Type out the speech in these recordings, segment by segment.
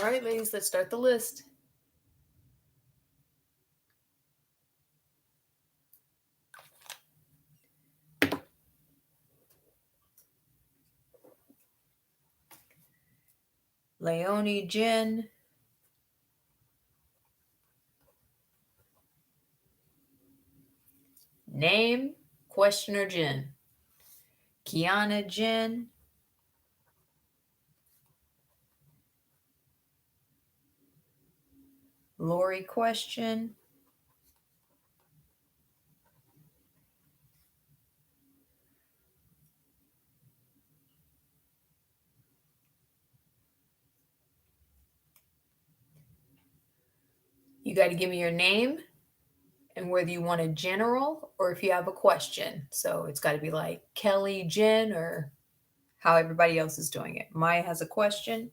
All right, ladies, let's start the list. Leonie Jen. Name, questioner Jen. Kiana Jen. Lori question. You got to give me your name and whether you want a general or if you have a question. So it's got to be like Kelly Jen or how everybody else is doing it. Maya has a question.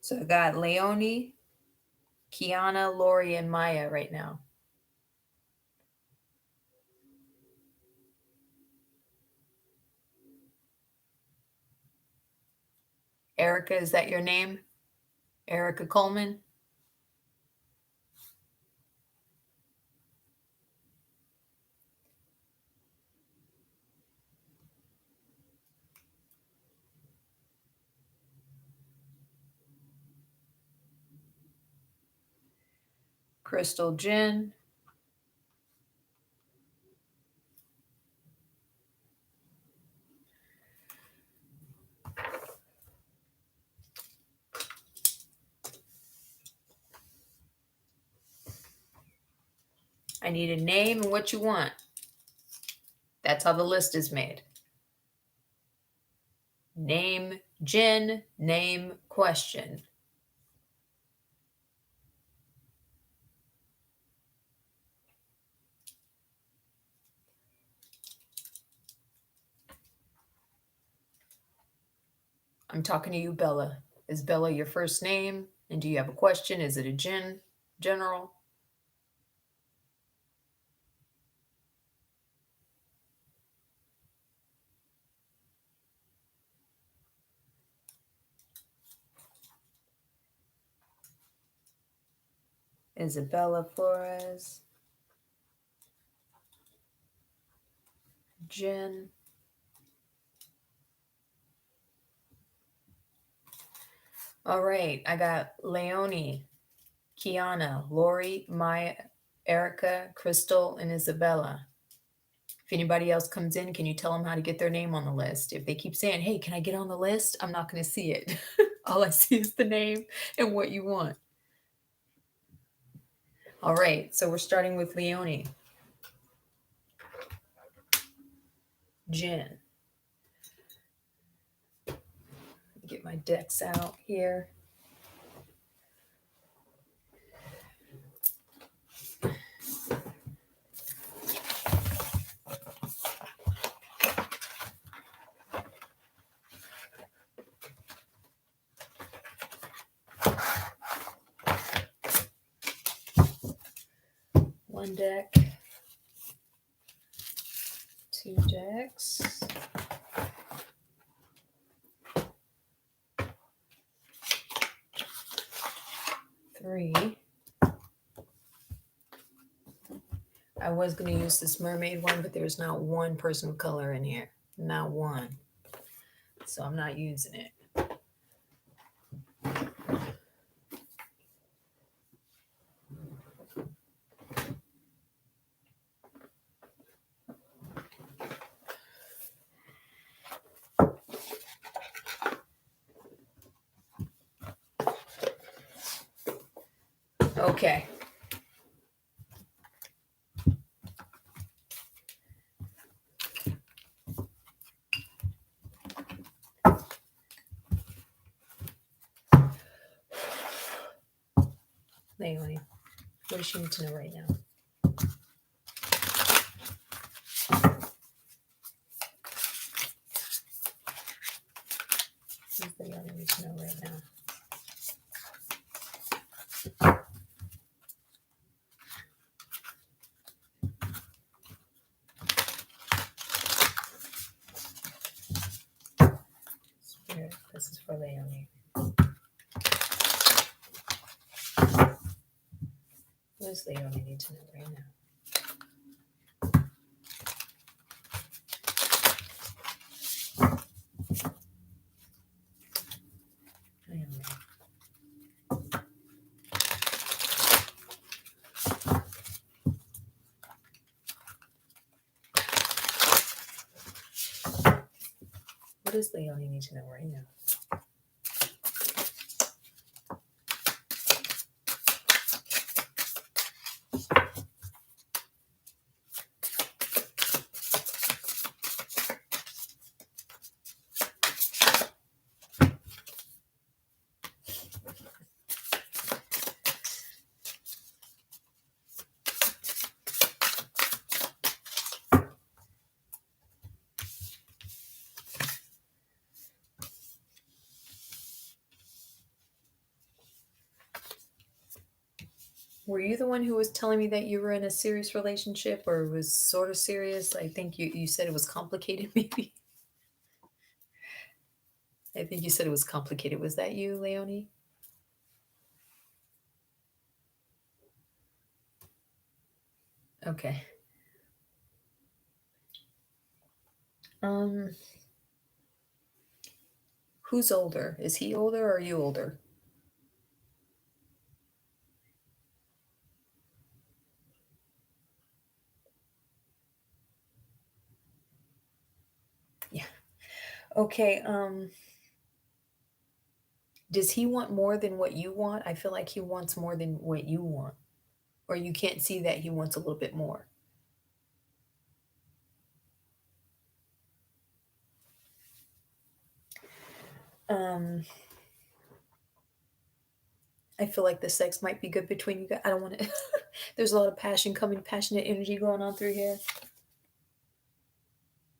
So I got Leonie, Kiana, Lori, and Maya right now. Erica, is that your name? Erica Coleman? Crystal Jen? I need a name and what you want. That's how the list is made. Name Jen, name question. I'm talking to you, Bella. Is Bella your first name? And do you have a question? Is it a general? Isabella Flores. Jen. All right, I got Leonie, Kiana, Lori, Maya, Erica, Crystal, and Isabella. If anybody else comes in, can you tell them how to get their name on the list? If they keep saying, hey, can I get on the list? I'm not going to see it. All I see is the name and what you want. All right, so we're starting with Leonie. Jen. Get my decks out here. One deck, two decks, three. I was going to use this mermaid one, but there's not one person of color in here. Not one. So I'm not using it. Okay. Leonie, what does she need to know right now? This is for Leonie. What does Leonie need to know right now? Leonie. What does Leonie need to know right now? Were you the one who was telling me that you were in a serious relationship or was sort of serious? I think you said it was complicated, maybe. I think you said it was complicated. Was that you, Leonie? Okay. Um, who's older? Is he older or are you older? Yeah. Okay. Does he want more than what you want? I feel like he wants more than what you want. Or you can't see that he wants a little bit more. Um, I feel like the sex might be good between you guys. I don't want to. There's a lot of passion coming, passionate energy going on through here.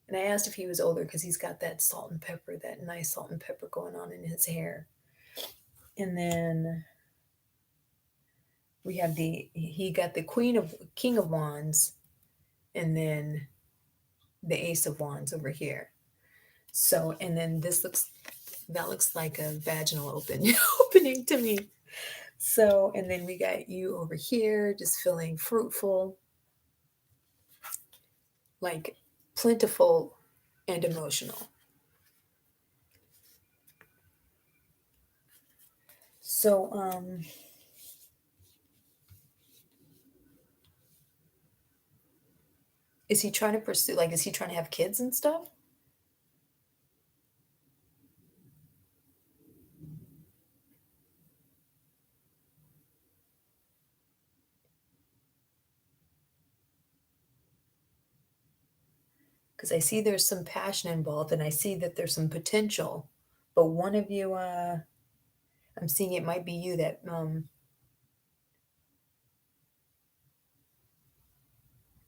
And I asked if he was older because he's got that salt and pepper, that nice salt and pepper going on in his hair. And then we have he got the King of Wands, and then the Ace of Wands over here. So, and then that looks like a vaginal opening to me. So, and then we got you over here just feeling fruitful, like plentiful and emotional. So, is he trying to pursue, like, is he trying to have kids and stuff? Because I see there's some passion involved and I see that there's some potential. But one of you, I'm seeing it might be you that,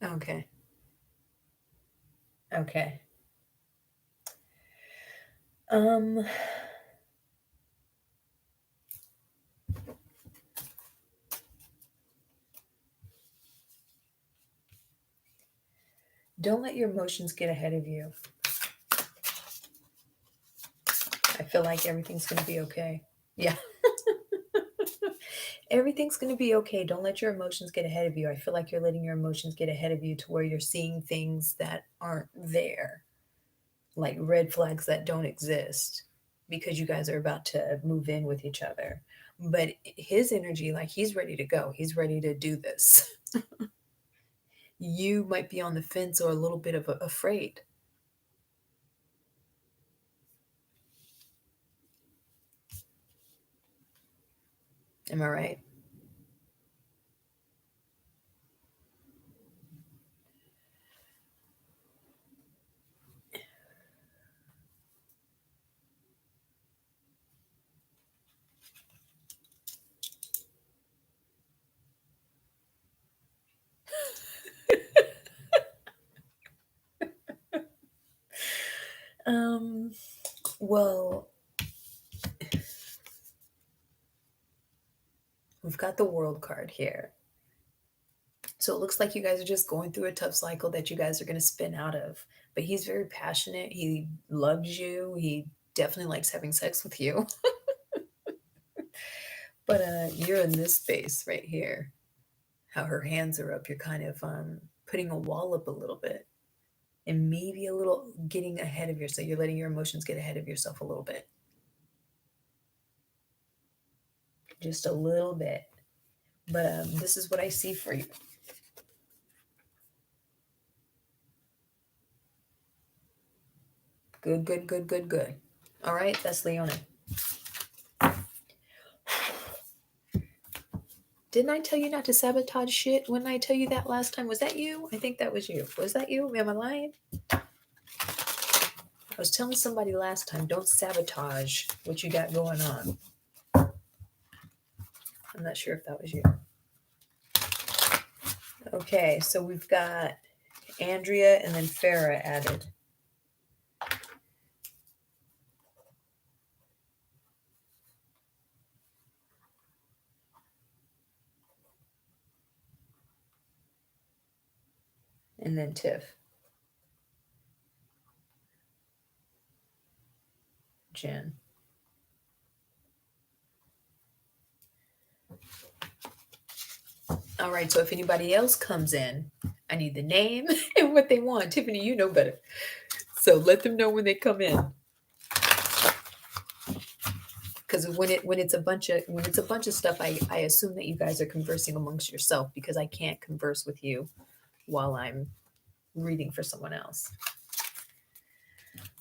okay, okay. Um, don't let your emotions get ahead of you. I feel like everything's going to be okay. Yeah. Everything's going to be okay. Don't let your emotions get ahead of you. I feel like you're letting your emotions get ahead of you to where you're seeing things that aren't there, like red flags that don't exist because you guys are about to move in with each other. But his energy, like he's ready to go, he's ready to do this. You might be on the fence or a little bit of afraid. Am I right? Um, well, we've got the world card here. So it looks like you guys are just going through a tough cycle that you guys are going to spin out of. But he's very passionate. He loves you. He definitely likes having sex with you. But you're in this space right here. How her hands are up, you're kind of putting a wall up a little bit, and maybe a little getting ahead of yourself. You're letting your emotions get ahead of yourself a little bit, just a little bit. But this is what I see for you. Good, good, good, good, good. All right, that's Leona. Didn't I tell you not to sabotage shit when I tell you that last time? Was that you? I think that was you. Was that you? Am I lying? I was telling somebody last time, don't sabotage what you got going on. I'm not sure if that was you. Okay, so we've got Andrea and then Farah added. And then Tiff. Jen. All right, so if anybody else comes in, I need the name and what they want. Tiffany, you know better. So let them know when they come in. Because when it's a bunch of stuff, I assume that you guys are conversing amongst yourself, because I can't converse with you while I'm reading for someone else.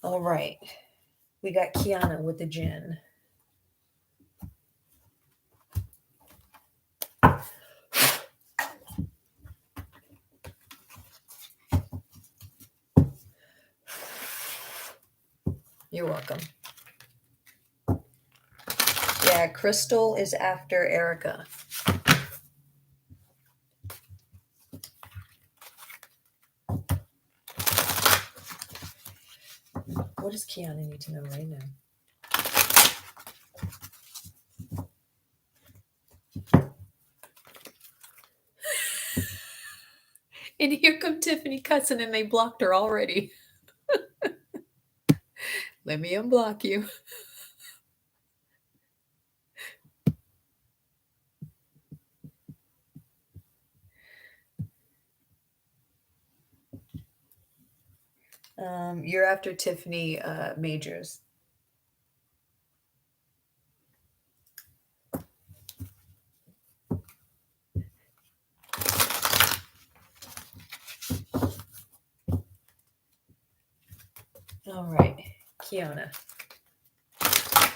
All right. We got Kiana with the gin. You're welcome. Yeah, Crystal is after Erica. What does Kiana need to know right now? And here come Tiffany cussing, and they blocked her already. Let me unblock you. You're after Tiffany Majors. All right, Kiana.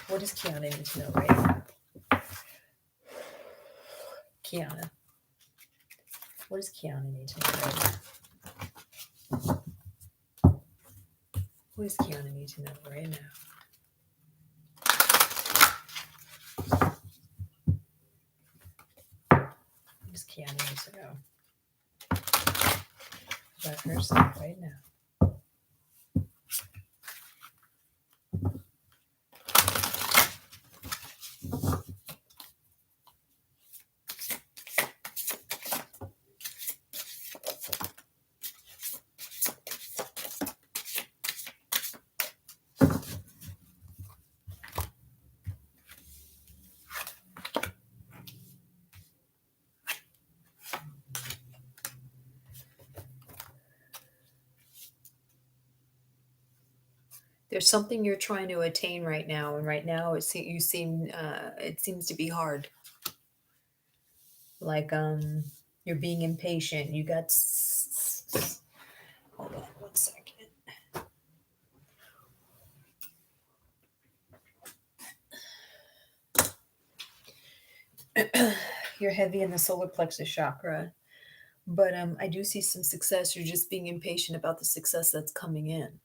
What does Kiana need to know right now? Kiana. What does Kiana need to know right now? What does Kiana need to know right now? What does Kiana need to know about herself right now? There's something you're trying to attain right now, and right now it seems to be hard. Like you're being impatient. You got hold on 1 second. You're heavy in the solar plexus chakra, but I do see some success. You're just being impatient about the success that's coming in.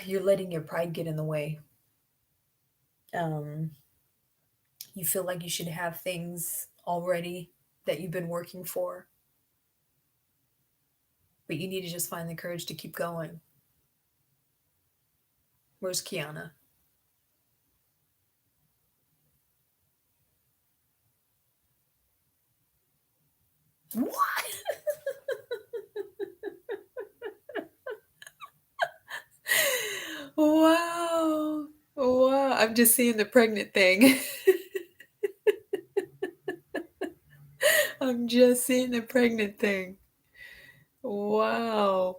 You're letting your pride get in the way. You feel like you should have things already that you've been working for, but you need to just find the courage to keep going. Where's Kiana? What? I'm just seeing the pregnant thing. I'm just seeing the pregnant thing. Wow.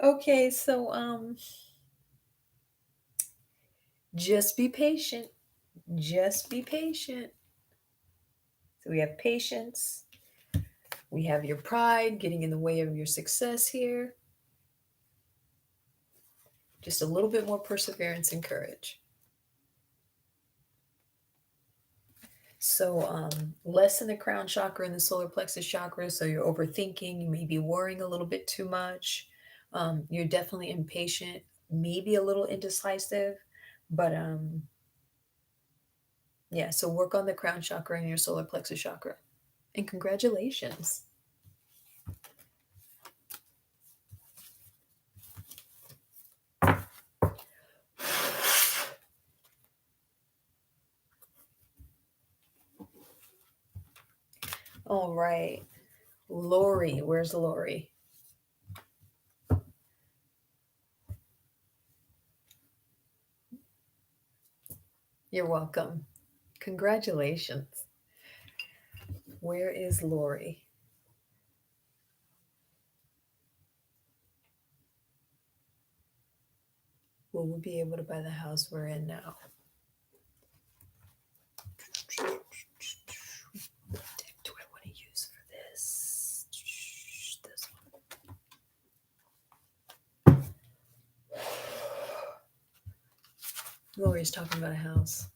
Okay, so just be patient. Just be patient. So we have patience. We have your pride getting in the way of your success here. Just a little bit more perseverance and courage. So less in the crown chakra and the solar plexus chakra. So you're overthinking. You may be worrying a little bit too much. You're definitely impatient, maybe a little indecisive, but yeah. So work on the crown chakra and your solar plexus chakra. And congratulations. All right. Lori, where's Lori? You're welcome. Congratulations. Where is Lori? Will we be able to buy the house we're in now? What deck do I want to use for this? This one. Lori's talking about a house.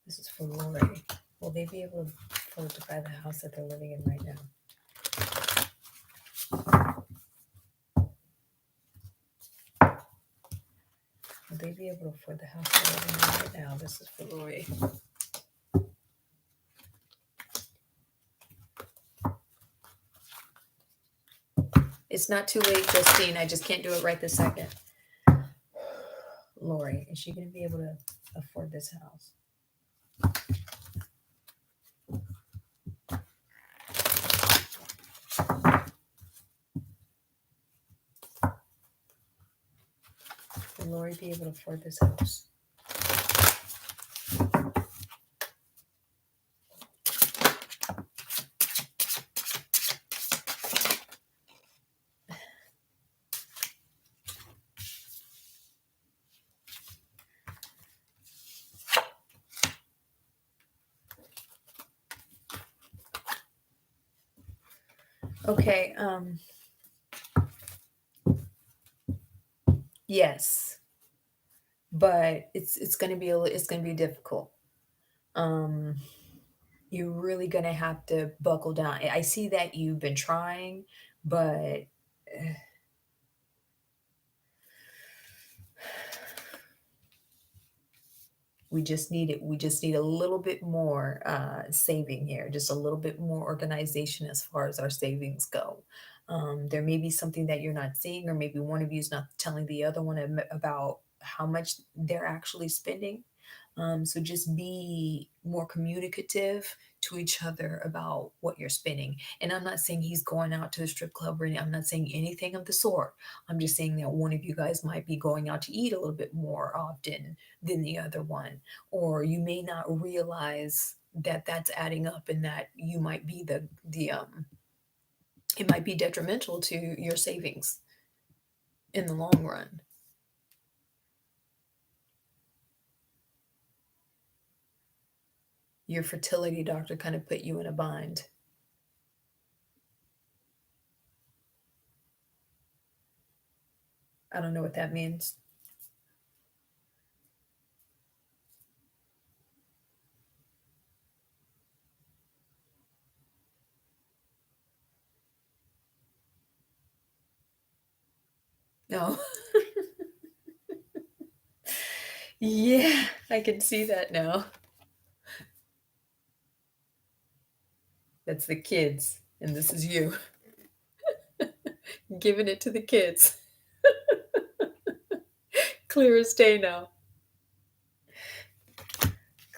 This is for Lori. Will they be able to afford to buy the house that they're living in right now? Will they be able to afford the house they're living in right now? This is for Lori. It's not too late, Justine. I just can't do it right this second. Lori, is she going to be able to afford this house? Will Lori be able to afford this house? Okay. Yes, but it's going to be difficult. You're really going to have to buckle down. I see that you've been trying, but we just need it. We just need a little bit more saving here, just a little bit more organization as far as our savings go. There may be something that you're not seeing, or maybe one of you is not telling the other one about how much they're actually spending. So just be more communicative to each other about what you're spending. And I'm not saying he's going out to the strip club or I'm not saying anything of the sort. I'm just saying that one of you guys might be going out to eat a little bit more often than the other one, or you may not realize that that's adding up and that you might be the it might be detrimental to your savings in the long run. Your fertility doctor kind of put you in a bind. I don't know what that means. No. Yeah, I can see that now. That's the kids, and this is you giving it to the kids. Clear as day now.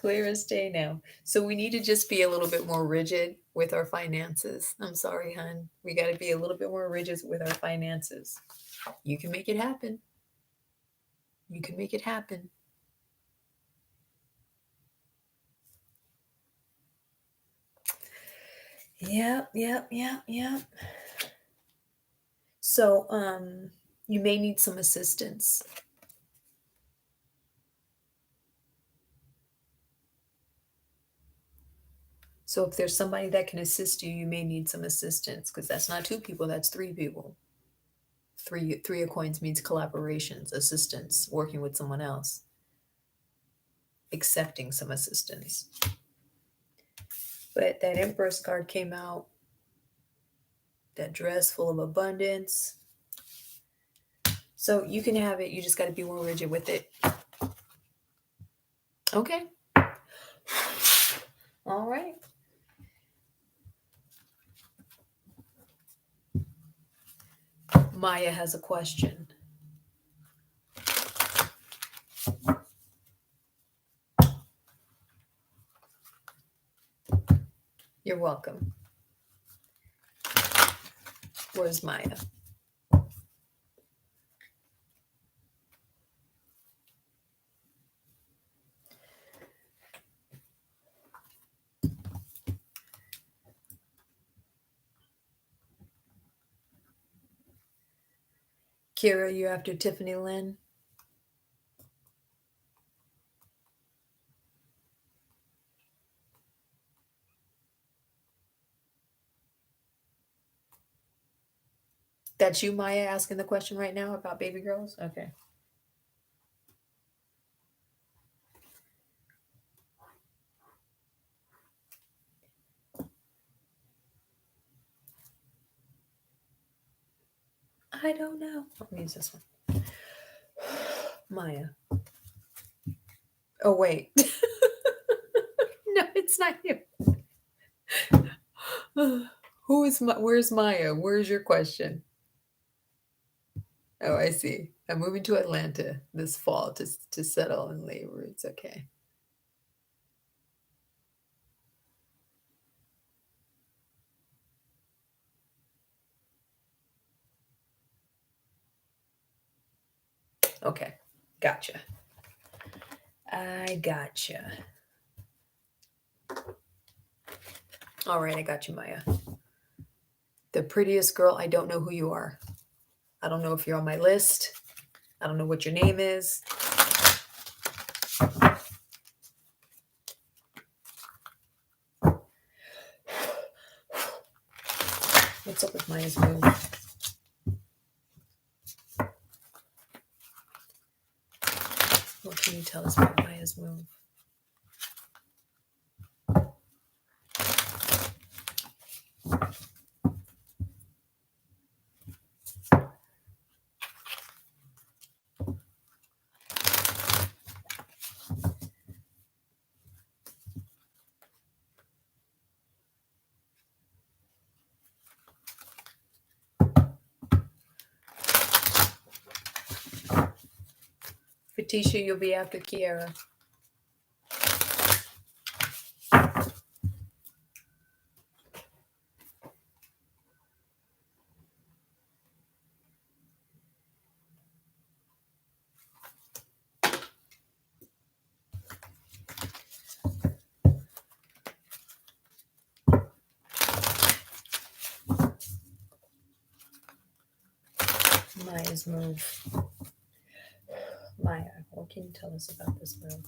Clear as day now. So we need to just be a little bit more rigid with our finances. I'm sorry, hon. We got to be a little bit more rigid with our finances. You can make it happen. You can make it happen. Yep. So, you may need some assistance. So if there's somebody that can assist you, you may need some assistance because that's not two people, that's three people. Three of coins means collaborations, assistance, working with someone else, accepting some assistance. But that Empress card came out, that dress full of abundance. So you can have it, you just got to be more rigid with it. Okay. All right. Maya has a question. You're welcome. Where's Maya? Kira, you after Tiffany Lynn? That's you, Maya, asking the question right now about baby girls? Okay. I don't know. Let me use this one. Maya. Oh, wait. No, it's not you. Where's Maya? Where's your question? Oh, I see. I'm moving to Atlanta this fall to settle and lay roots. Okay. Okay. Gotcha. I gotcha. All right, I got you, Maya. The prettiest girl, I don't know who you are. I don't know if you're on my list. I don't know what your name is. What's up with Maya's move? What can you tell us about Maya's move? Fatisha, you'll be after Kiara. Maya's move. Maya, what can you tell us about this move?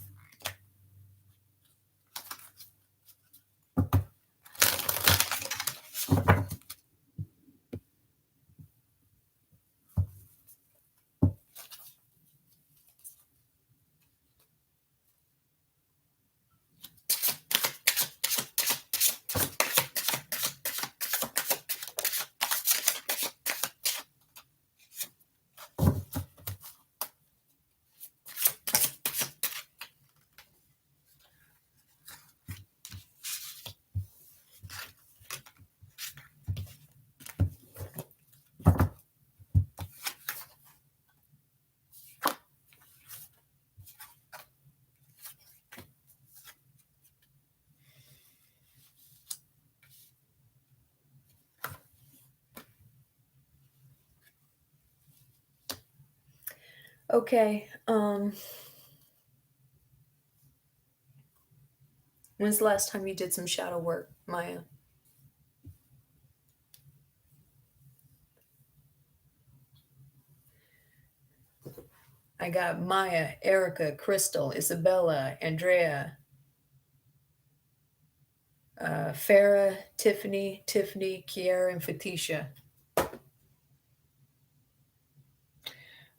Okay. When's the last time you did some shadow work, Maya? I got Maya, Erica, Crystal, Isabella, Andrea, Farah, Tiffany, Kiara, and Fatisha.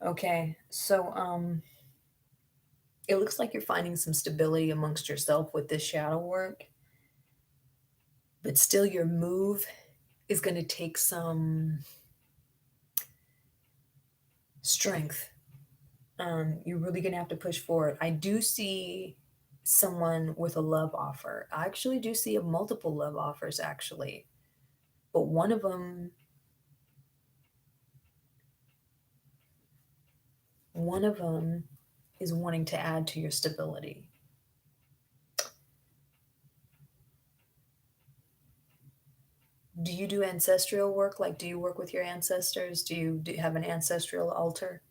Okay, so it looks like you're finding some stability amongst yourself with this shadow work, but still your move is going to take some strength. You're really going to have to push forward. I do see someone with a love offer. I actually do see multiple love offers, actually, but one of them is wanting to add to your stability. Do you do ancestral work? Like, do you work with your ancestors? Do you have an ancestral altar?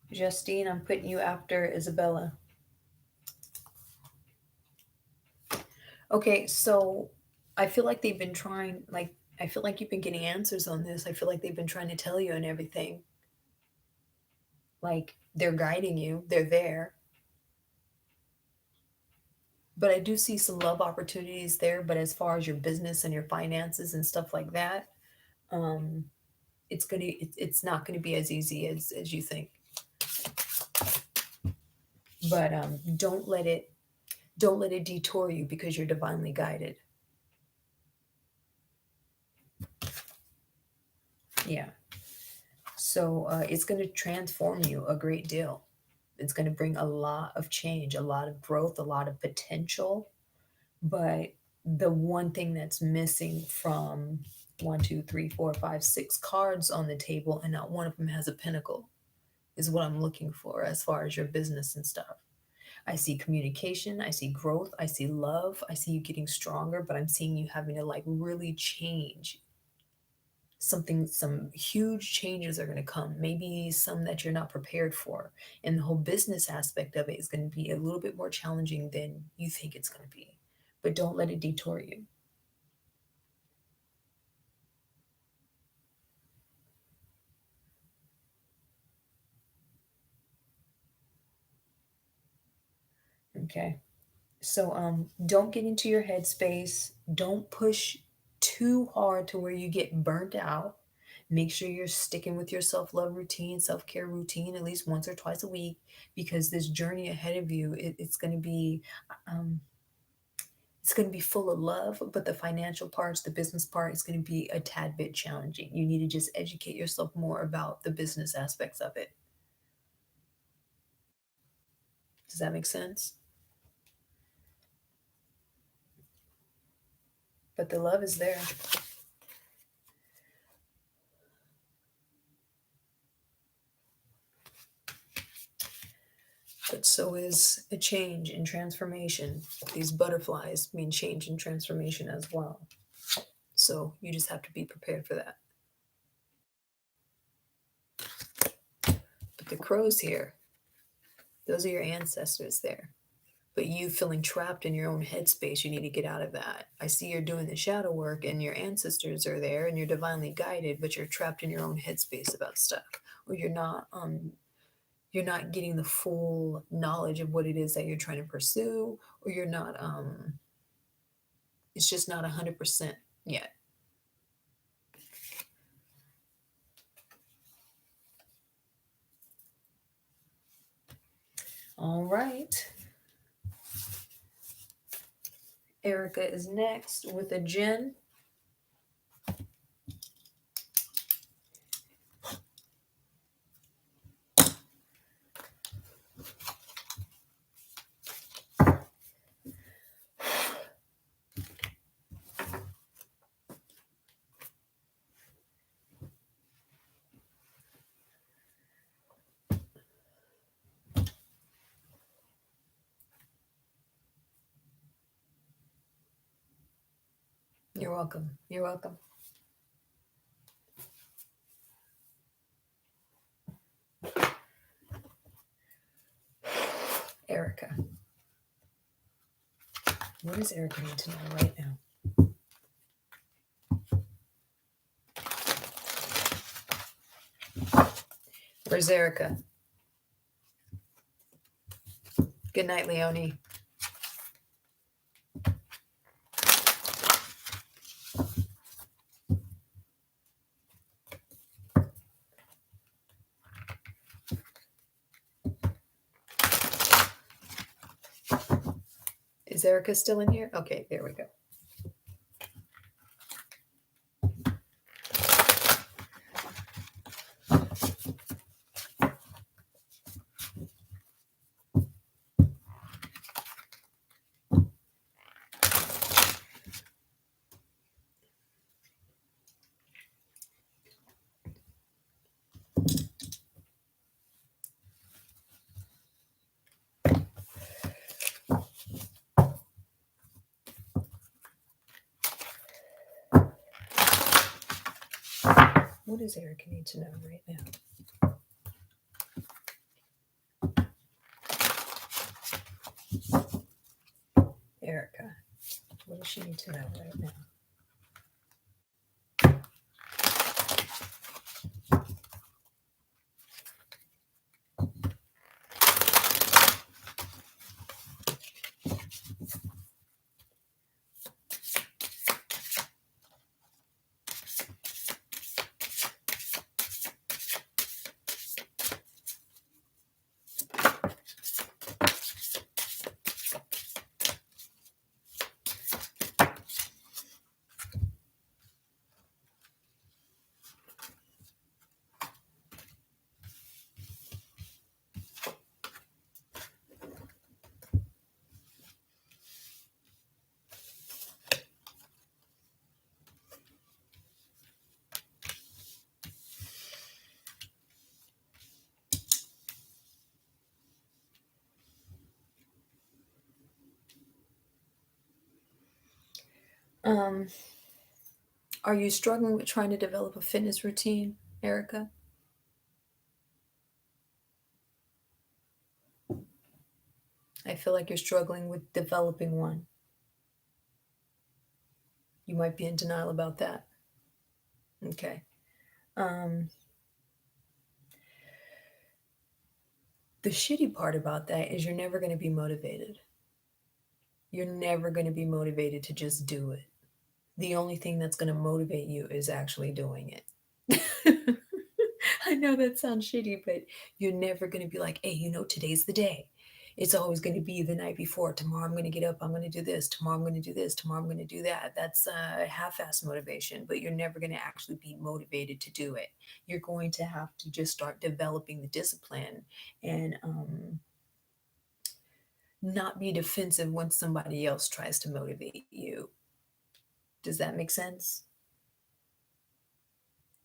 Justine, I'm putting you after Isabella. Okay, so I feel like they've been trying, like, I feel like you've been getting answers on this. I feel like they've been trying to tell you and everything. Like, they're guiding you, they're there. But I do see some love opportunities there. But as far as your business and your finances and stuff like that, um, it's not gonna be as easy as you think. But don't let it detour you because you're divinely guided. Yeah. So it's going to transform you a great deal. It's going to bring a lot of change, a lot of growth, a lot of potential. But the one thing that's missing from one, two, three, four, five, six cards on the table, and not one of them has a pinnacle, is what I'm looking for as far as your business and stuff. I see communication, I see growth, I see love, I see you getting stronger, but I'm seeing you having to like really change something. Some huge changes are going to come, maybe some that you're not prepared for, and the whole business aspect of it is going to be a little bit more challenging than you think it's going to be, but don't let it detour you. Okay, so don't get into your headspace, don't push too hard to where you get burnt out. Make sure you're sticking with your self-love routine, self-care routine, at least once or twice a week, because this journey ahead of you, it's going to be um, it's going to be full of love, but the financial parts, the business part, is going to be a tad bit challenging. You need to just educate yourself more about the business aspects of it. Does that make sense? But the love is there. But so is a change and transformation. These butterflies mean change and transformation as well. So you just have to be prepared for that. But the crows here, those are your ancestors there. But you feeling trapped in your own headspace, you need to get out of that. I see you're doing the shadow work and your ancestors are there and you're divinely guided, but you're trapped in your own headspace about stuff. Or you're not getting the full knowledge of what it is that you're trying to pursue, or you're not it's just not 100% yet. All right. Erica is next with a gin. You're welcome. You're welcome. Erica. What does Erica need to know right now? Where's Erica? Good night, Leonie. Is Erica still in here? Okay, there we go. What does Erica need to know right now? Erica, what does she need to know right now? Um, are you struggling with trying to develop a fitness routine, Erica? I feel like you're struggling with developing one. You might be in denial about that. Okay. Um, the shitty part about that is you're never going to be motivated. You're never going to be motivated to just do it. The only thing that's going to motivate you is actually doing it. I know that sounds shitty, but you're never going to be like, hey, today's the day. It's always going to be the night before. Tomorrow I'm going to get up. I'm going to do this. Tomorrow I'm going to do this. Tomorrow I'm going to do that. That's half-ass motivation, but you're never going to actually be motivated to do it. You're going to have to just start developing the discipline and not be defensive when somebody else tries to motivate you. Does that make sense?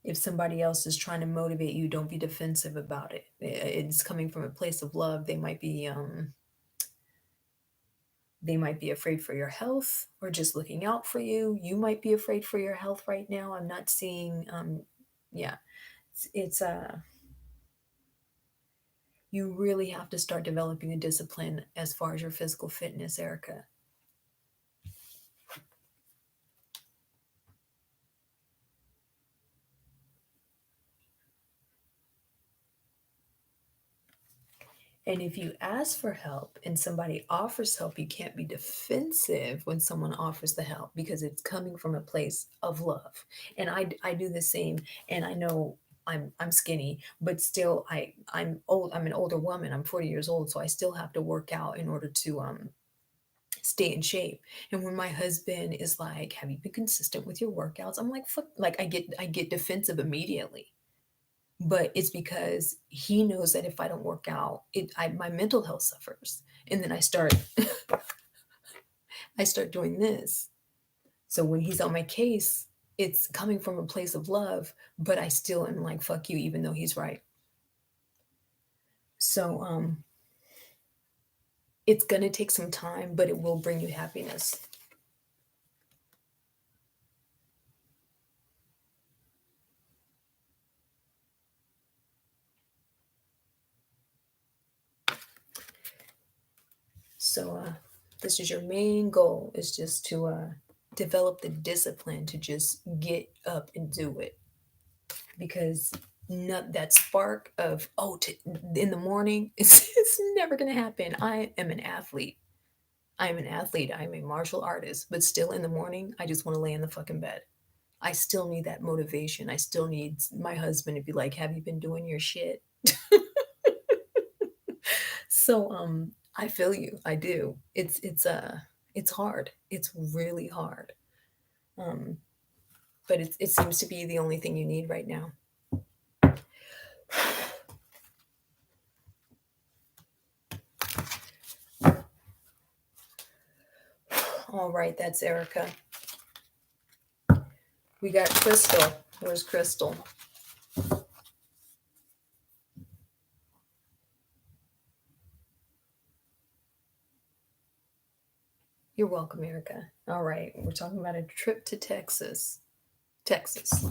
If somebody else is trying to motivate you, don't be defensive about it. It's coming from a place of love. They might be afraid for your health or just looking out for you. You might be afraid for your health right now. I'm not seeing yeah. It's you really have to start developing a discipline as far as your physical fitness, Erica. And if you ask for help and somebody offers help, you can't be defensive when someone offers the help because it's coming from a place of love. And I do the same. And I know I'm skinny, but still I'm old. I'm an older woman. I'm 40 years old, so I still have to work out in order to stay in shape. And when my husband is like, "Have you been consistent with your workouts?" I'm like, "Fuck!" Like I get defensive immediately, but it's because he knows that if I don't work out, my mental health suffers, and then I start doing this. So when he's on my case, it's coming from a place of love, but I still am like, fuck you, even though he's right. So it's gonna take some time, but it will bring you happiness. So this is your main goal, is just to develop the discipline to just get up and do it. Because not that spark of in the morning, it's never gonna happen. I am an athlete. I'm an athlete. I'm a martial artist, but still in the morning, I just want to lay in the fucking bed. I still need that motivation. I still need my husband to be like, "Have you been doing your shit?" So I feel you. I do. It's hard. It's really hard. Um but it seems to be the only thing you need right now. All right, that's Erica. We got Crystal. Where's Crystal? You're welcome, Erica. All right, we're talking about a trip to Texas. Texas.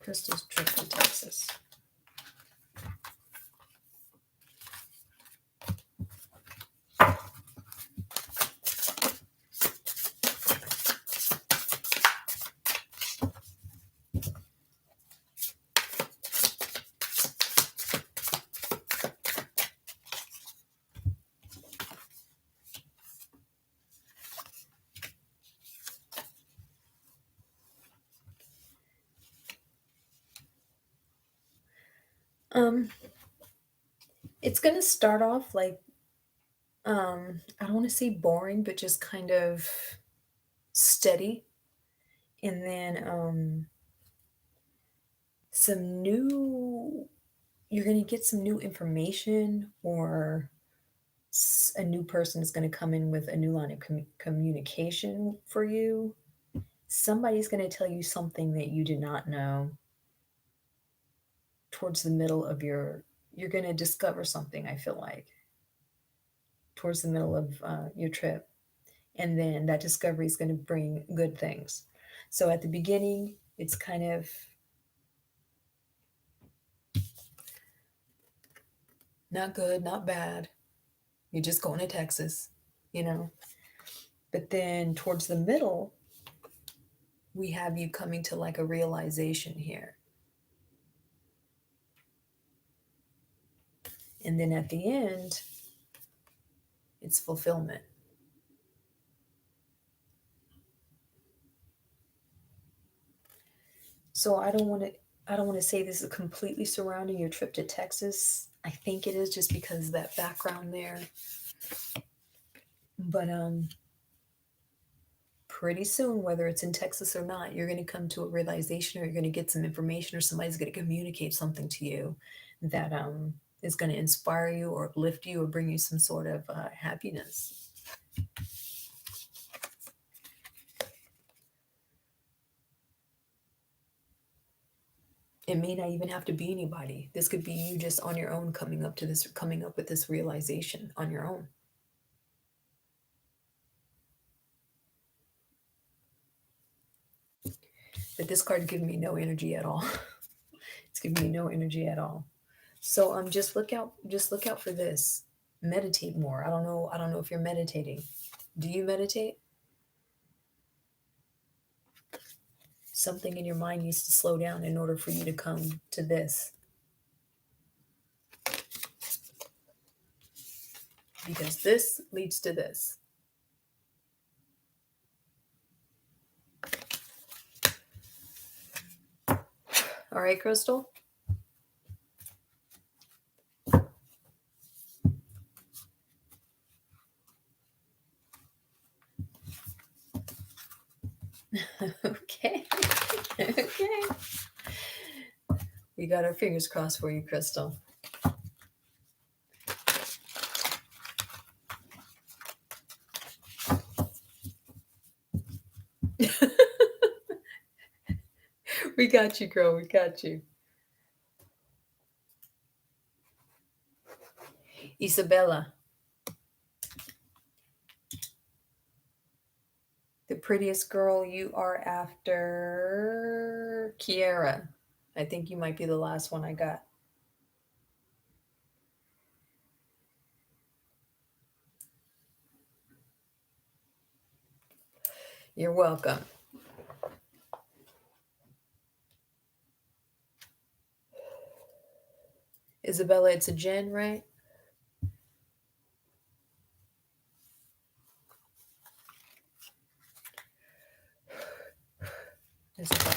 Crystal's trip to Texas. Um, it's gonna start off like I don't want to say boring, but just kind of steady, and then some new. You're gonna get some new information, or a new person is gonna come in with a new line of communication for you. Somebody's gonna tell you something that you did not know. Towards the middle of you're gonna discover something. I feel like towards the middle of your trip. And then that discovery is going to bring good things. So at the beginning, it's kind of not good, not bad. You're just going to Texas, you know. But then towards the middle, we have you coming to like a realization here. And then at the end, it's fulfillment. So I don't want to say this is completely surrounding your trip to Texas. I think it is, just because of that background there. But pretty soon, whether it's in Texas or not, you're going to come to a realization, or you're going to get some information, or somebody's going to communicate something to you that is going to inspire you or uplift you or bring you some sort of happiness. It may not even have to be anybody. This could be you just on your own, coming up with this realization on your own. But this card giving me no energy at all. It's giving me no energy at all. So just look out for this. Meditate more. I don't know if you're meditating. Do you meditate? Something in your mind needs to slow down in order for you to come to this. Because this leads to this. All right, Crystal? Okay. Okay. We got our fingers crossed for you, Crystal. We got you, girl. We got you. Isabella. The prettiest girl, you are after Kiara. I think you might be the last one I got. You're welcome. Isabella, it's a Jen, right? Isabella.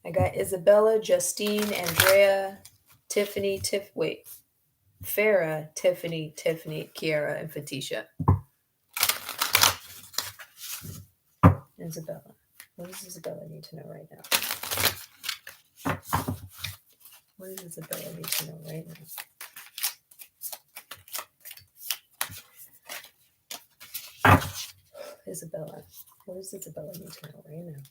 I got Isabella, Justine, Andrea, Tiffany, Farah, Tiffany, Kiara, and Fatisha. Isabella. What does Isabella need to know right now? What does Isabella need to know right now? Isabella. What does Isabella need to know right now?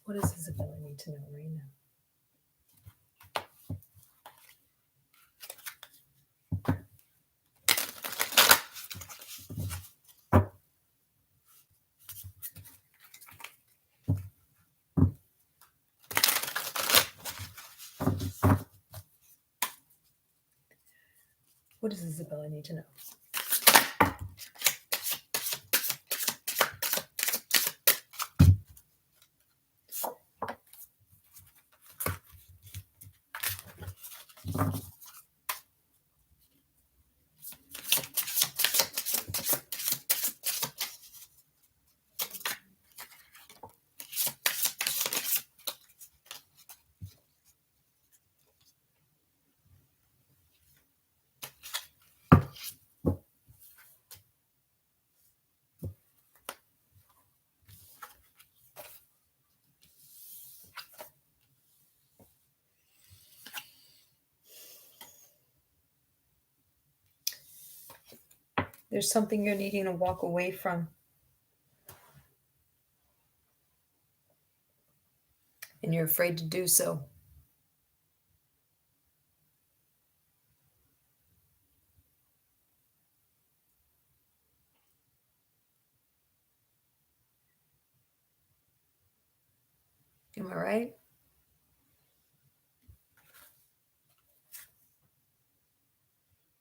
What does Isabella need to know right now? What does Isabella need to know? There's something you're needing to walk away from. And you're afraid to do so. Am I right?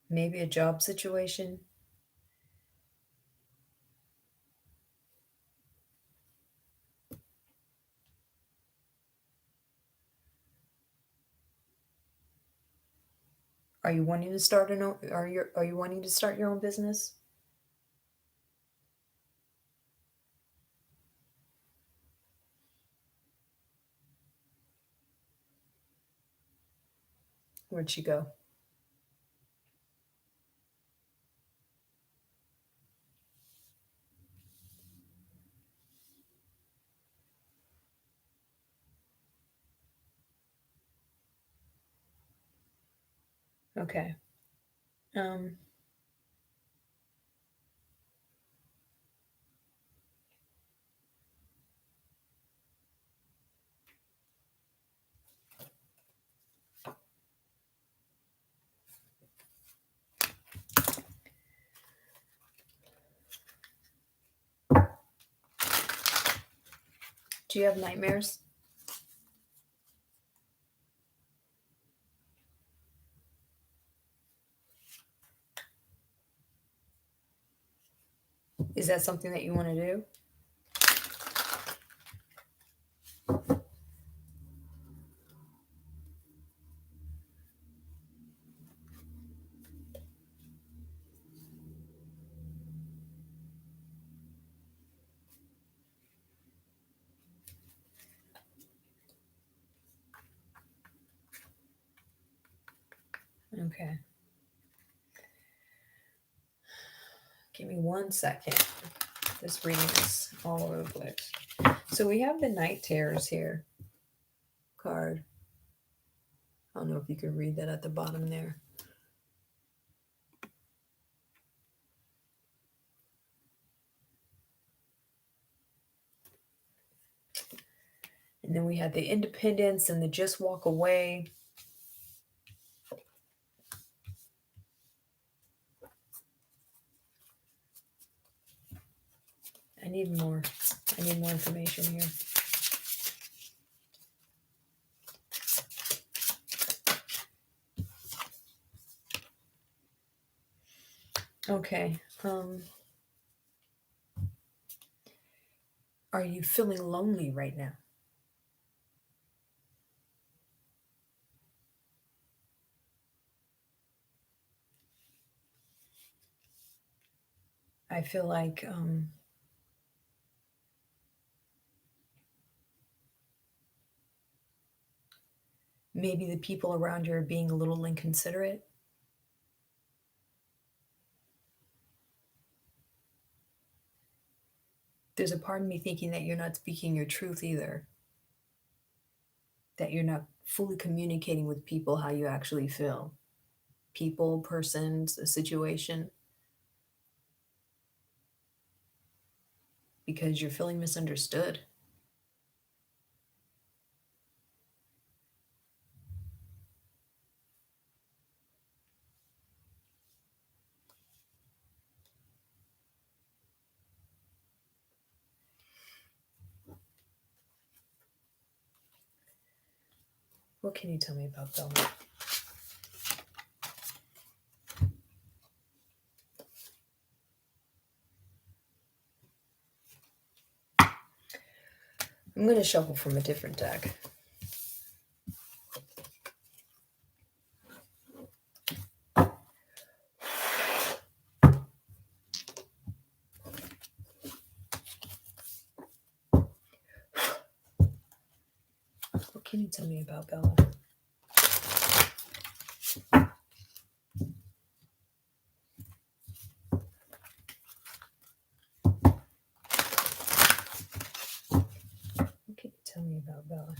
Maybe a job situation. Are you wanting to start are you wanting to start your own business? Where'd she go? Okay. Do you have nightmares? Is that something that you want to do? Okay. Give me 1 second. This reading is all over the place. So we have the Night Terrors here card. I don't know if you can read that at the bottom there. And then we had the Independence and the Just Walk Away. I need more information here. Okay. Are you feeling lonely right now? I feel like maybe the people around you are being a little inconsiderate. There's a part of me thinking that you're not speaking your truth either, that you're not fully communicating with people how you actually feel. People, persons, a situation, because you're feeling misunderstood. What can you tell me about Bella? I'm going to shuffle from a different deck. What can you tell me about Bella? What can you tell me about Bella?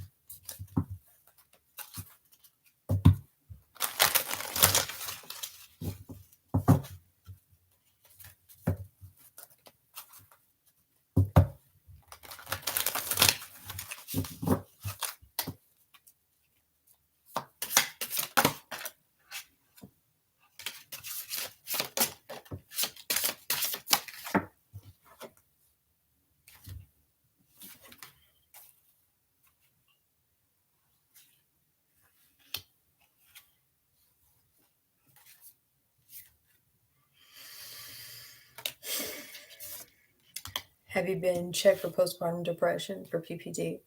Have you been checked for postpartum depression, for PPD?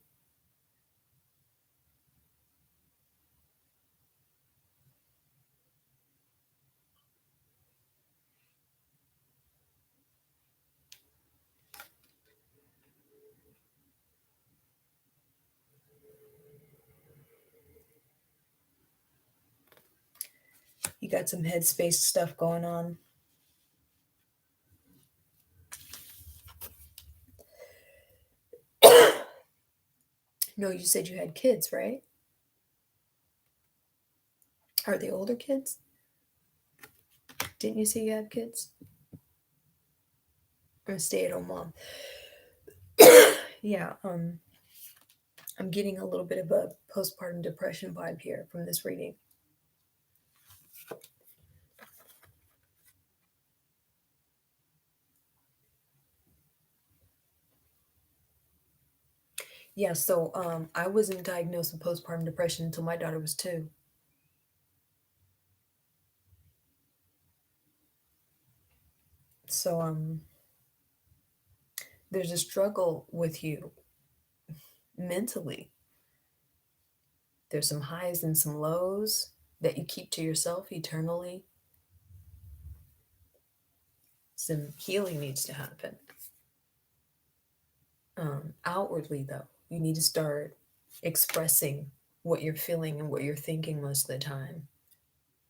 You got some headspace stuff going on. No, you said you had kids, right? Are they older kids? Didn't you say you have kids? I'm a stay-at-home mom. Yeah, I'm getting a little bit of a postpartum depression vibe here from this reading. Yeah, so I wasn't diagnosed with postpartum depression until my daughter was 2. So there's a struggle with you mentally. There's some highs and some lows that you keep to yourself eternally. Some healing needs to happen. Outwardly, though, you need to start expressing what you're feeling and what you're thinking most of the time.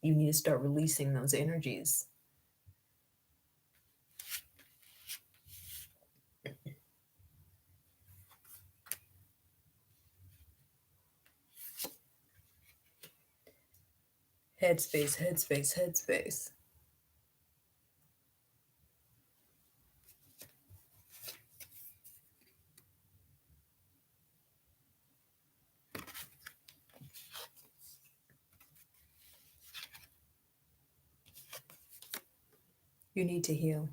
You need to start releasing those energies. Headspace, headspace, headspace. You need to heal.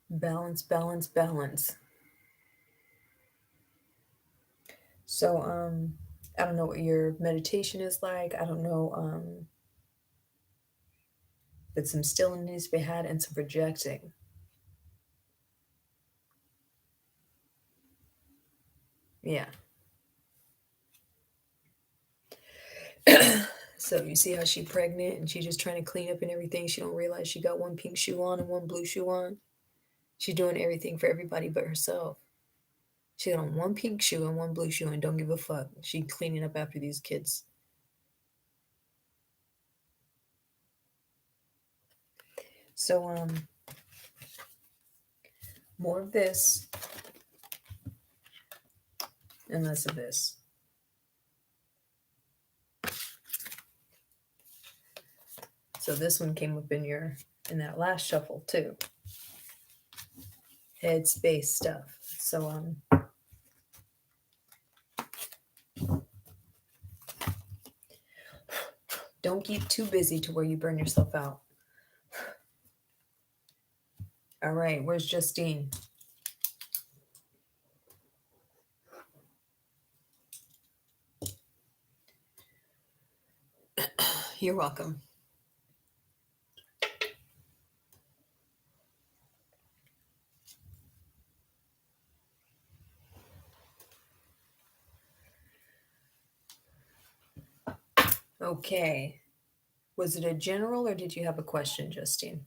Balance, balance, balance. So, I don't know what your meditation is like. I don't know, but some stillness needs to be had and some projecting. Yeah. So you see how she pregnant and she's just trying to clean up and everything. She don't realize she got one pink shoe on and one blue shoe on. She's doing everything for everybody but herself. She got on one pink shoe and one blue shoe and don't give a fuck. She cleaning up after these kids. So more of this and less of this. So this one came up in that last shuffle too. Headspace stuff. So don't get too busy to where you burn yourself out. All right, where's Justine? You're welcome. Okay. Was it a general or did you have a question, Justine?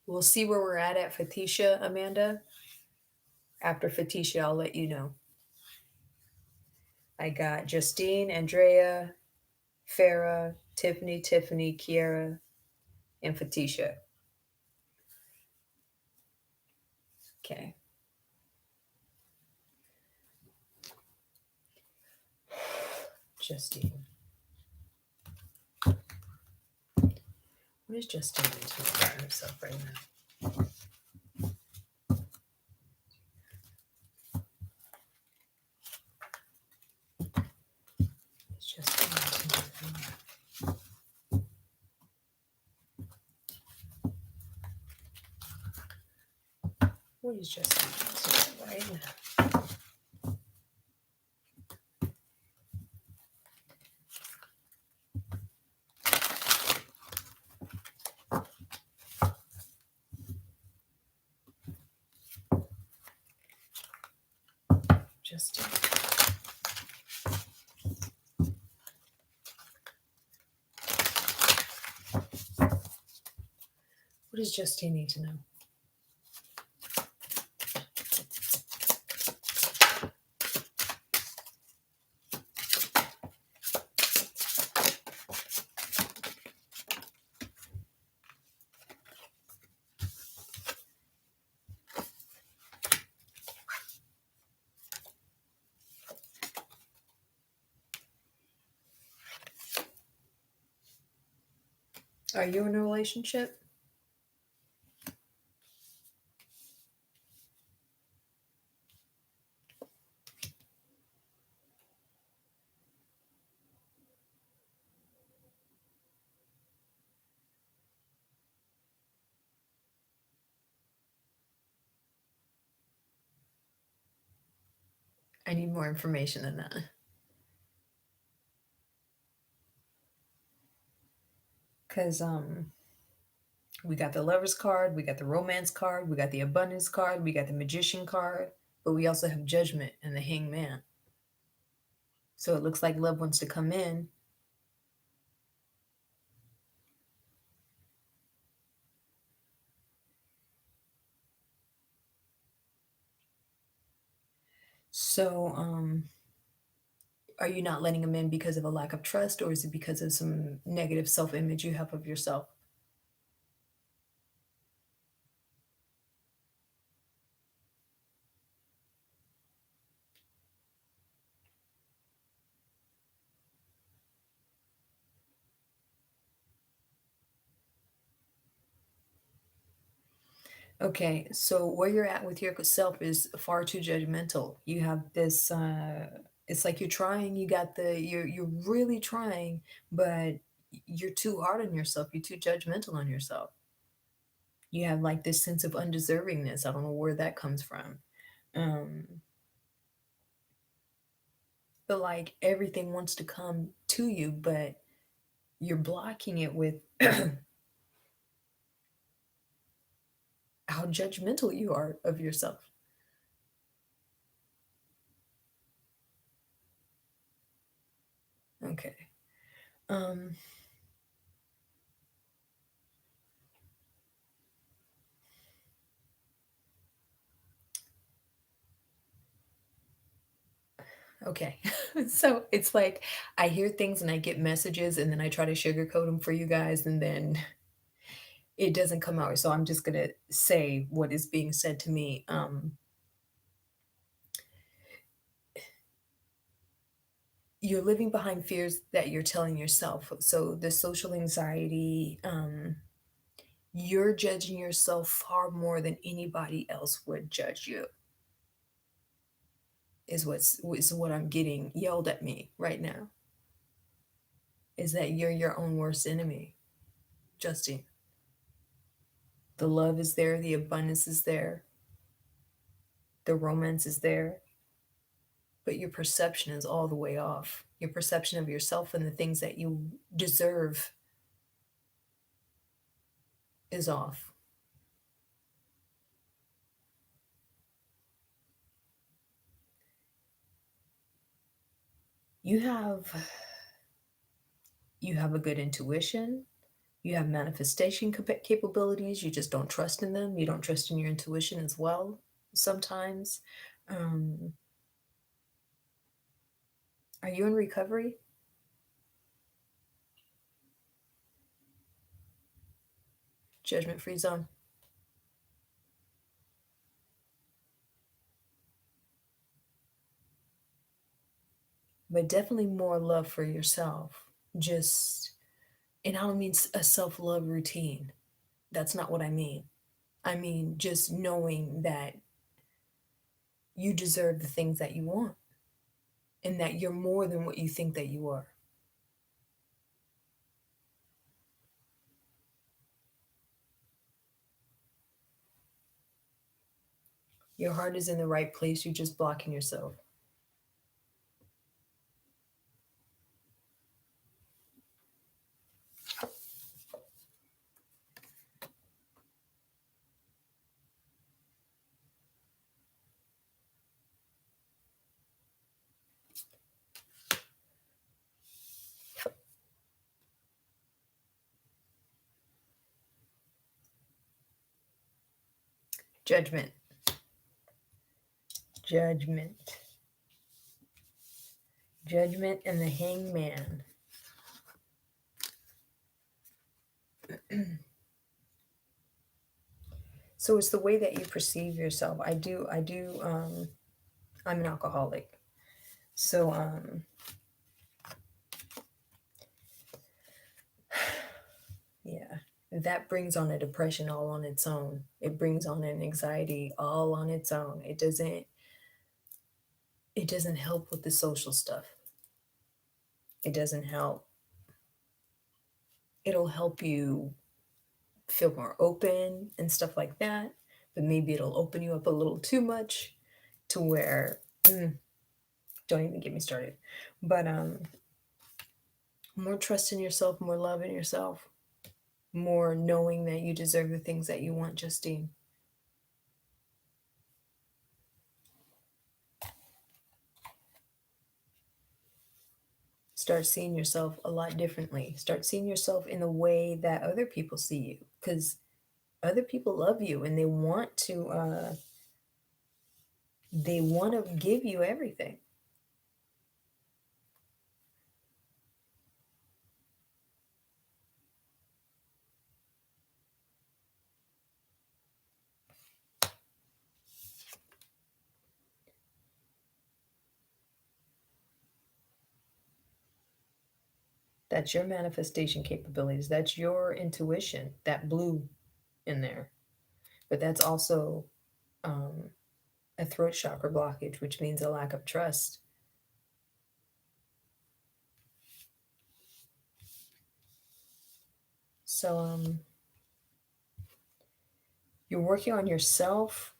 We'll see where we're at Fatisha, Amanda. After Fatisha, I'll let you know. I got Justine, Andrea, Farah, Tiffany, Kiara, and Fatisha. Okay. Justine. What is Justine doing about herself right now? It's Justine. What is Justine doing right now? Justine. What does Justine need to know? Are you in a relationship? I need more information than that. Because We got the Lovers card, we got the Romance card, we got the Abundance card, we got the Magician card, but we also have Judgment and the Hangman. So it looks like love wants to come in. So, are you not letting them in because of a lack of trust, or is it because of some negative self image you have of yourself? Okay, so where you're at with yourself is far too judgmental. You have this it's like you're trying, you're really trying, but you're too hard on yourself. You're too judgmental on yourself. You have like this sense of undeservingness. I don't know where that comes from. Um but like everything wants to come to you, but you're blocking it with how judgmental you are of yourself. Okay. Um Okay. So it's like I hear things and I get messages and then I try to sugarcoat them for you guys and then it doesn't come out. So I'm just going to say what is being said to me. You're living behind fears that you're telling yourself. So the social anxiety, you're judging yourself far more than anybody else would judge you, is what I'm getting yelled at me right now, is that you're your own worst enemy, Justine. The love is there, the abundance is there, the romance is there, but your perception is all the way off. Your perception of yourself and the things that you deserve is off. You have you have a good intuition, you have manifestation capabilities, you just don't trust in them. You don't trust in your intuition as well sometimes. Um, are you in recovery? Judgment free zone. But definitely more love for yourself. Just, and I don't mean a self love routine. That's not what I mean. I mean, just knowing that you deserve the things that you want and that you're more than what you think that you are. Your heart is in the right place. You're just blocking yourself. Judgment. Judgment. Judgment and the hangman. So it's the way that you perceive yourself. I'm an alcoholic. So yeah, that brings on a depression all on its own. It brings on an anxiety all on its own. It doesn't help with the social stuff. It doesn't help. It'll help you feel more open and stuff like that, but maybe it'll open you up a little too much to where don't even get me started. But more trust in yourself, more love in yourself. more knowing that you deserve the things that you want, Justine. Start seeing yourself a lot differently. Start seeing yourself in the way that other people see you, because other people love you and they want to give you everything. That's your manifestation capabilities. That's your intuition, that blue in there. But that's also a throat chakra blockage, which means a lack of trust. So you're working on yourself.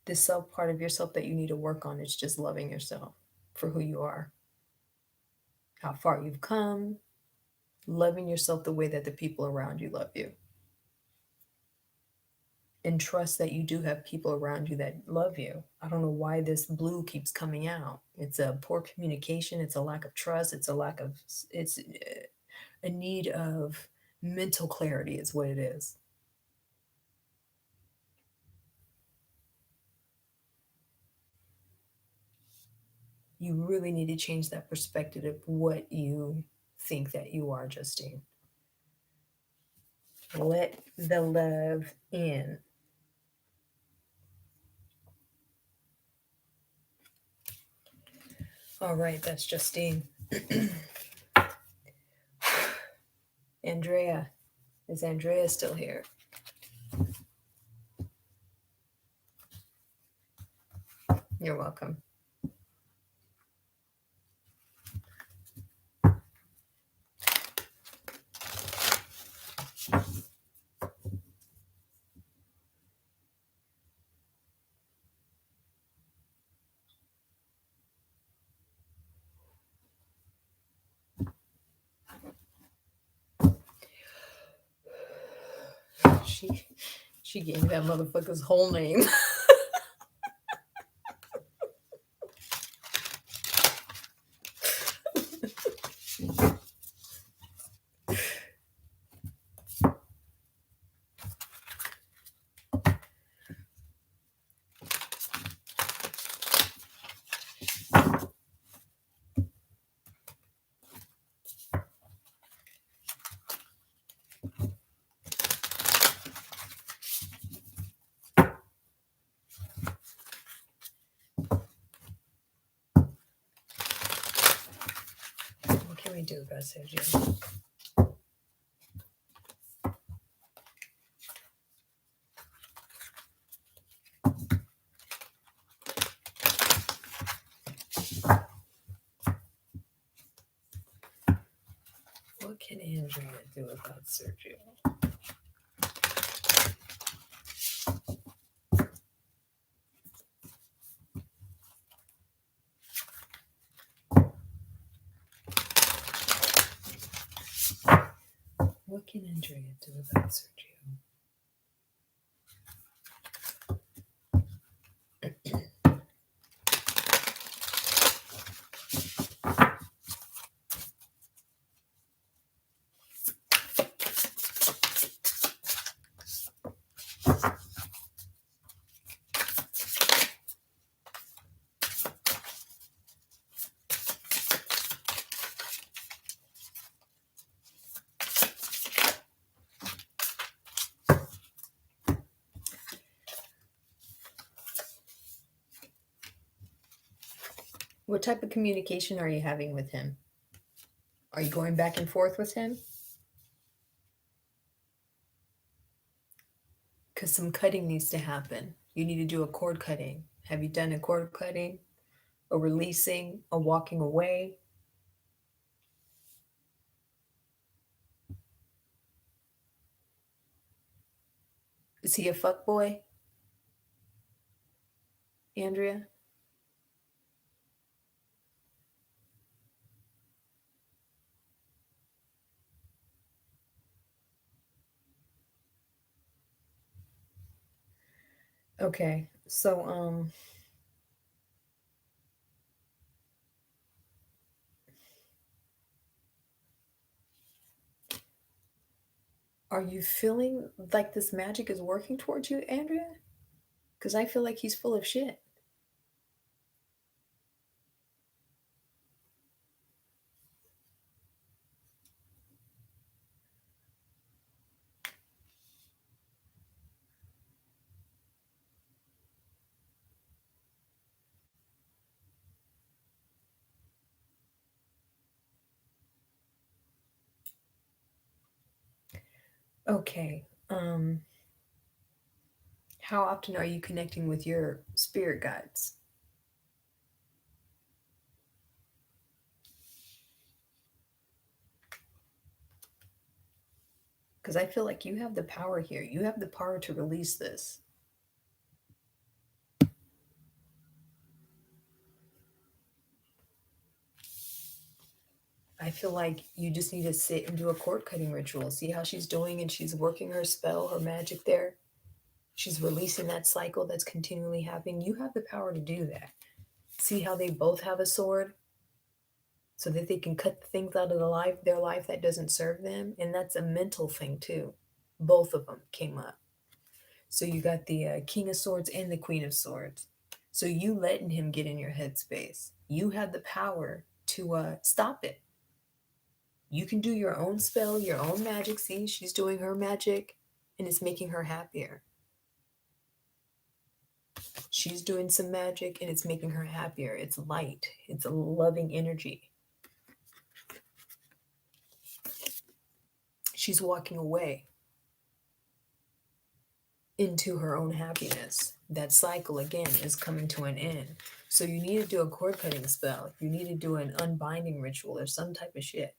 The self part of yourself that you need to work on is just loving yourself for who you are, how far you've come, loving yourself the way that the people around you love you. And trust that you do have people around you that love you. I don't know why this blue keeps coming out. It's a poor communication. It's a lack of trust. It's a need of mental clarity is what it is. You really need to change that perspective of what you think that you are, Justine. Let the love in. All right, that's Justine. Andrea. Is Andrea still here? You're welcome. She gave that motherfucker's whole name. What can we do about Sergio? What can Andrea do about Sergio? What can Andrea do about Sergio? What type of communication are you having with him? Are you going back and forth with him? Because some cutting needs to happen. You need to do a cord cutting. Have you done a cord cutting? A releasing? A walking away? Is he a fuckboy? Andrea? Okay, so are you feeling like this magic is working towards you, Andrea? Because I feel like he's full of shit. Okay. How often are you connecting with your spirit guides? Because I feel like you have the power here. You have the power to release this. I feel like you just need to sit and do a cord cutting ritual. See how she's doing and she's working her spell, her magic there. She's releasing that cycle that's continually happening. You have the power to do that. See how they both have a sword so that they can cut the things out of their life that doesn't serve them. And that's a mental thing too. Both of them came up. So you got the King of Swords and the Queen of Swords. So you letting him get in your headspace. You have the power to stop it. You can do your own spell, your own magic. See, she's doing her magic and it's making her happier. She's doing some magic and it's making her happier. It's light, it's a loving energy. She's walking away into her own happiness. That cycle again is coming to an end. So you need to do a cord cutting spell. You need to do an unbinding ritual or some type of shit.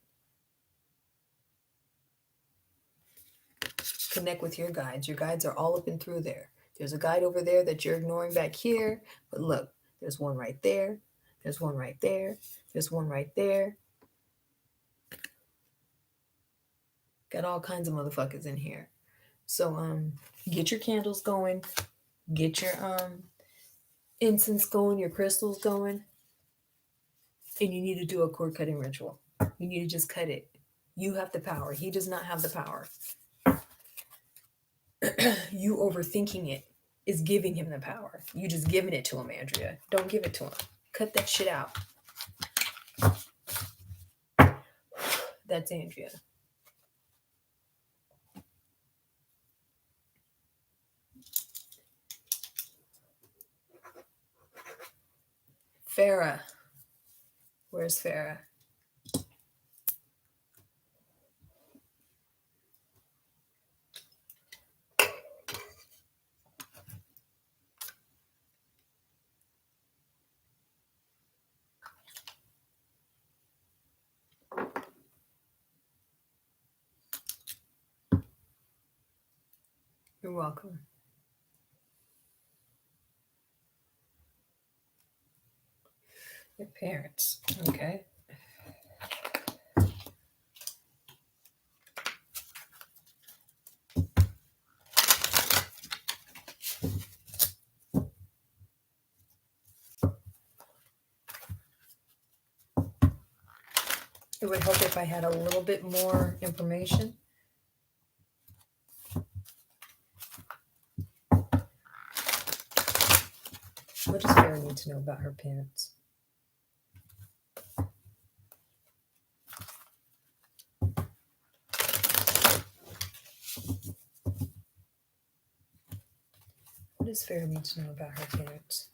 Connect with your guides. Your guides are all up and through there. There's a guide over there that you're ignoring back here, but look, there's one right there. There's one right there. There's one right there. Got all kinds of motherfuckers in here. So get your candles going, get your incense going, your crystals going, and you need to do a cord cutting ritual. You need to just cut it. You have the power. He does not have the power. You overthinking it is giving him the power. You just giving it to him, Andrea. Don't give it to him. Cut that shit out. That's Andrea. Farah. Where's Farah? You're welcome. Your parents. Okay. It would help if I had a little bit more information. What does Farah need to know about her parents? What does Farah need to know about her parents?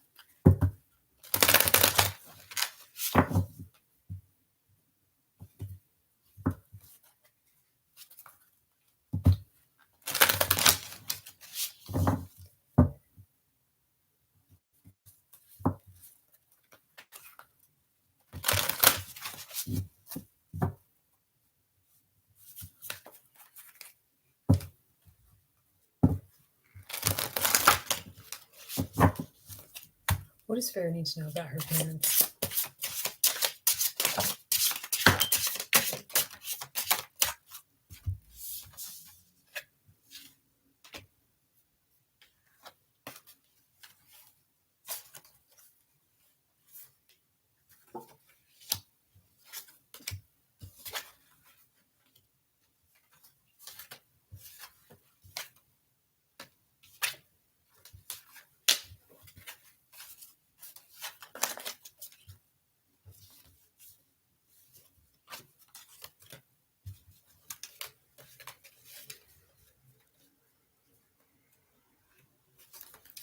What does Farah need to know about her parents?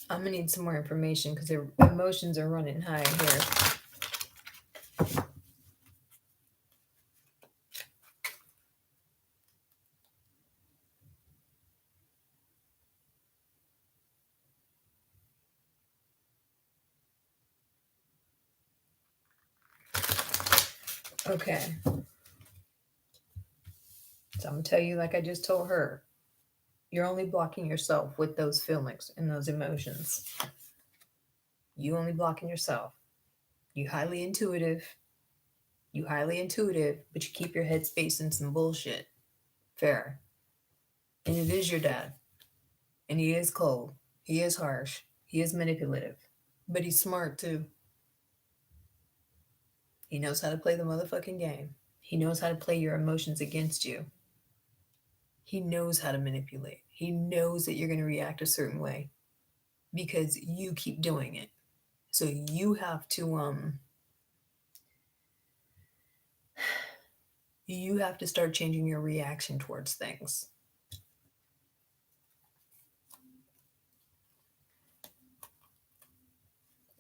I'm gonna need some more information because their emotions are running high here. Okay. So I'm gonna tell you like I just told her. You're only blocking yourself with those feelings and those emotions. You only blocking yourself. You highly intuitive. You highly intuitive, but you keep your head space in some bullshit. Fair. And it is your dad. And he is cold. He is harsh. He is manipulative. But he's smart too. He knows how to play the motherfucking game. He knows how to play your emotions against you. He knows how to manipulate. He knows that you're going to react a certain way because you keep doing it. So you have to start changing your reaction towards things.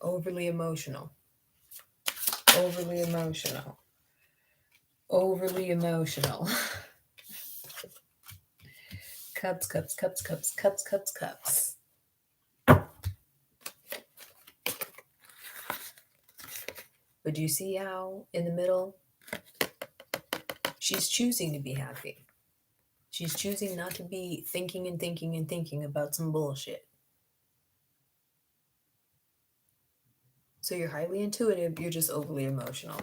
Overly emotional. Overly emotional. Overly emotional. Cups, cups, cups, cups, cups, cups, cups. But do you see how in the middle, she's choosing to be happy. She's choosing not to be thinking and thinking and thinking about some bullshit. So you're highly intuitive, you're just overly emotional.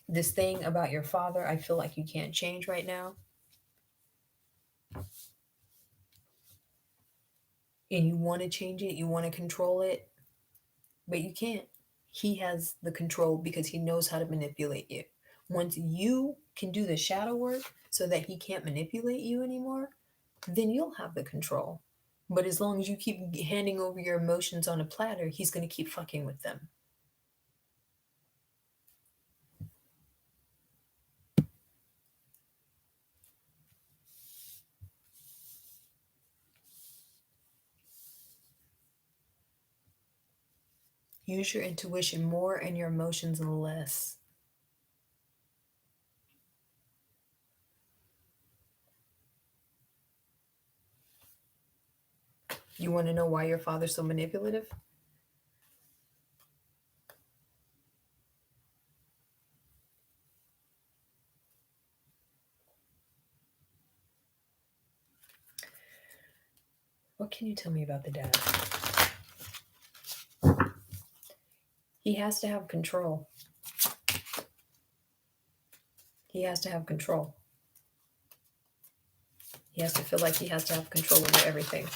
This thing about your father, I feel like you can't change right now. And you want to change it, you want to control it, but you can't. He has the control because he knows how to manipulate you. Once you can do the shadow work so that he can't manipulate you anymore, then you'll have the control. But as long as you keep handing over your emotions on a platter, he's going to keep fucking with them. Use your intuition more and your emotions less. You want to know why your father's so manipulative? What can you tell me about the dad? He has to have control. He has to have control. He has to feel like he has to have control over everything.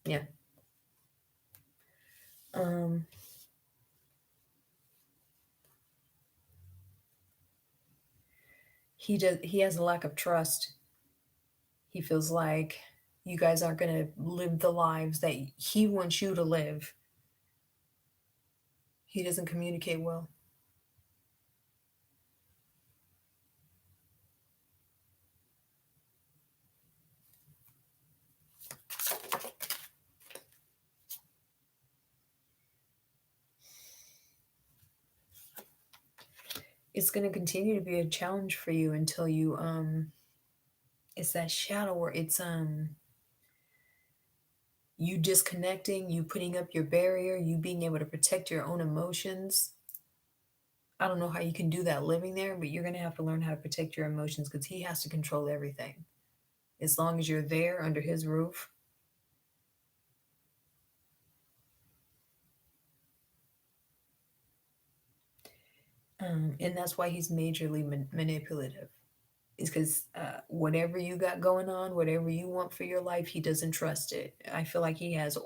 Yeah. He has a lack of trust. He feels like you guys aren't going to live the lives that he wants you to live. He doesn't communicate well. It's going to continue to be a challenge for you until you it's that shadow where it's you disconnecting, you putting up your barrier, you being able to protect your own emotions. I don't know how you can do that living there, but you're going to have to learn how to protect your emotions because he has to control everything. As long as you're there under his roof. And that's why he's majorly manipulative. Is because whatever you got going on, whatever you want for your life, he doesn't trust it. I feel like he has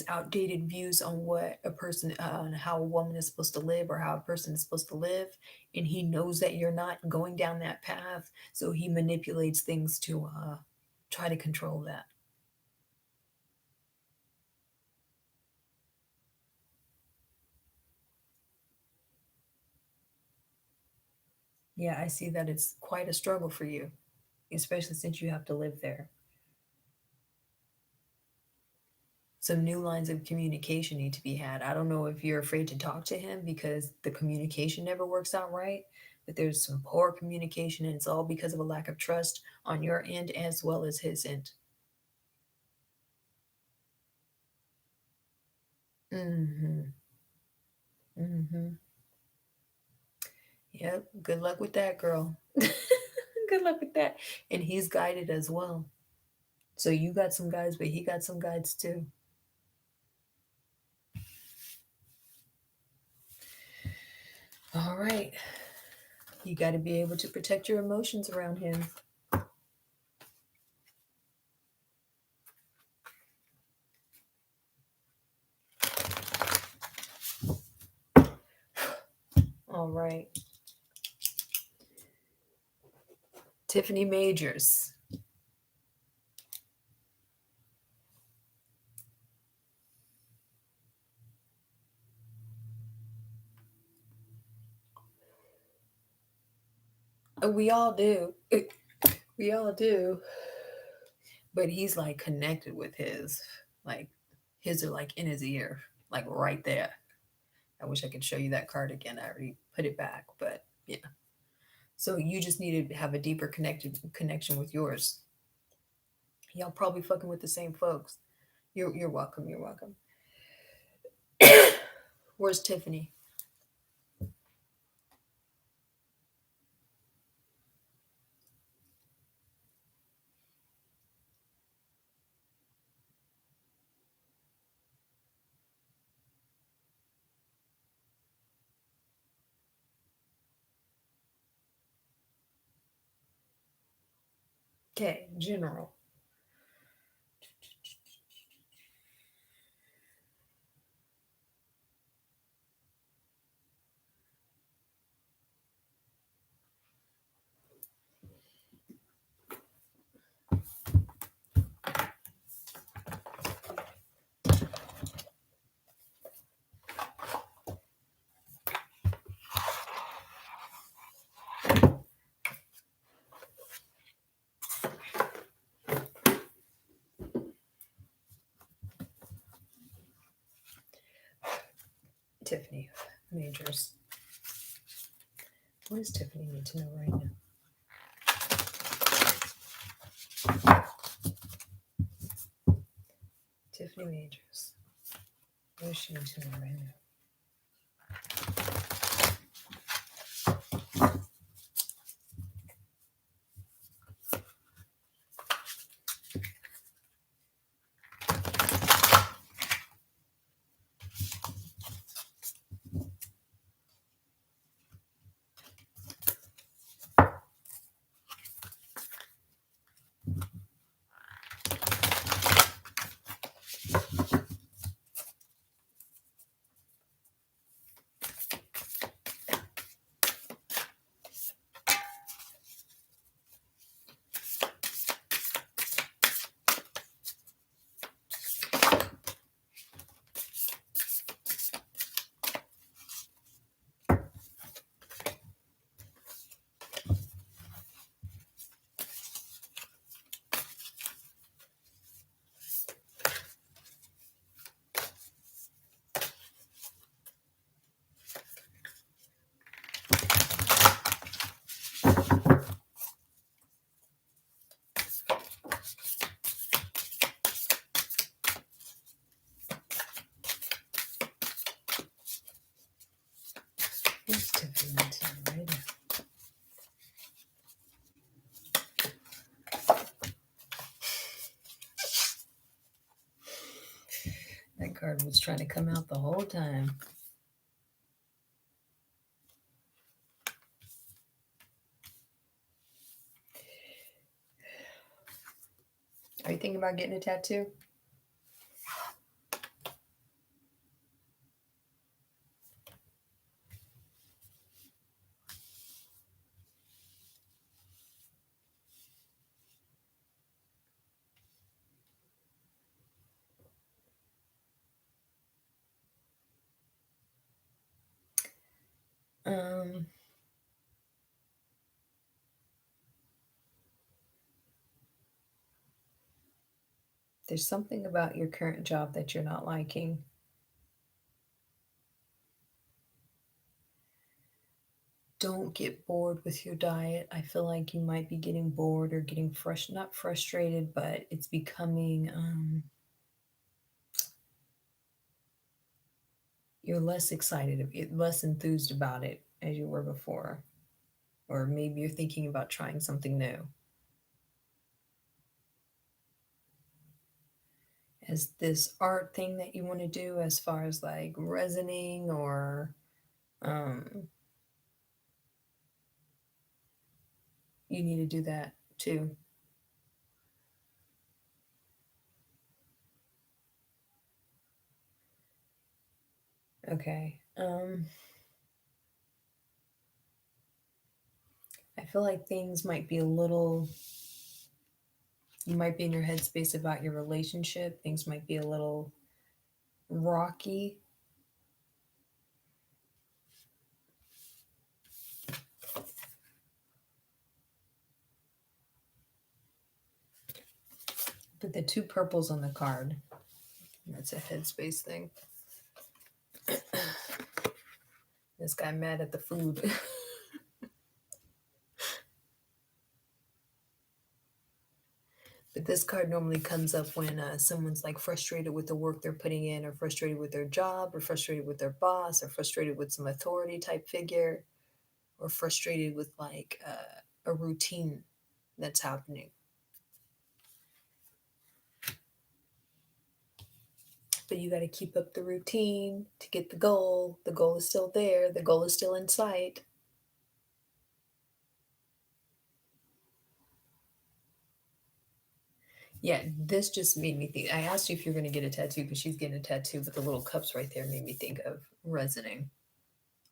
outdated views on what a person, on how a woman is supposed to live or how a person is supposed to live. And he knows that you're not going down that path. So he manipulates things to try to control that. Yeah, I see that it's quite a struggle for you, especially since you have to live there. some new lines of communication need to be had. I don't know if you're afraid to talk to him because the communication never works out right, but there's some poor communication, and it's all because of a lack of trust on your end as well as his end. Mm-hmm. Mm-hmm. Yep. Good luck with that, girl. Good luck with that. And he's guided as well. So you got some guides, but he got some guides too. All right. You got to be able to protect your emotions around him. All right. Tiffany Majors. We all do. We all do. But he's like connected with his. Like his are like in his ear, like right there. I wish I could show you that card again. I already put it back, but yeah. So you just need to have a deeper connected connection with yours. Y'all probably fucking with the same folks. You're welcome. You're welcome. Where's Tiffany? Okay, general. Tiffany Majors. What does Tiffany need to know right now? Tiffany Majors. What does she need to know right now? What's Tiffany need to know right now? That card was trying to come out the whole time. Are you thinking about getting a tattoo? Um, There's something about your current job that you're not liking. Don't get bored with your diet. I feel like you might be getting bored or getting not frustrated, but it's becoming, you're less excited, less enthused about it as you were before. Or maybe you're thinking about trying something new. As this art thing that you want to do, as far as like resining or you need to do that too. Okay. I feel like things might be a little, you might be in your headspace about your relationship. Things might be a little rocky. But the two purples on the card, that's a headspace thing. This guy mad at the food. But this card normally comes up when someone's like frustrated with the work they're putting in, or frustrated with their job, or frustrated with their boss, or frustrated with some authority type figure, or frustrated with like a routine that's happening. But you got to keep up the routine to get the goal. The goal is still there, the goal is still in sight. Yeah, this just made me think. I asked you if you're going to get a tattoo because she's getting a tattoo, but the little cups right there made me think of resining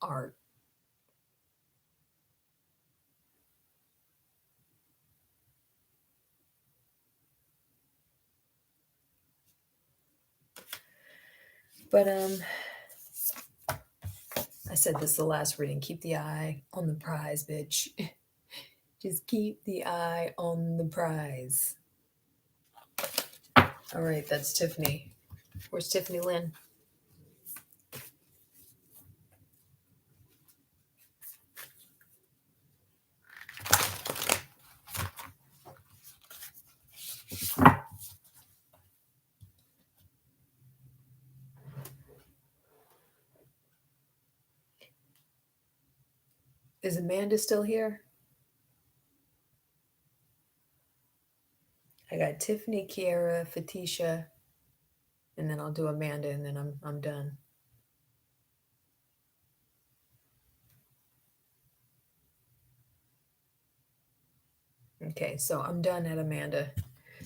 art. But I said this the last reading. Keep the eye on the prize, bitch. Just keep the eye on the prize. All right, that's Tiffany. Where's Tiffany Lynn? Is Amanda still here? I got Tiffany, Kiara, Fatisha, and then I'll do Amanda, and then I'm done. Okay, so I'm done at Amanda.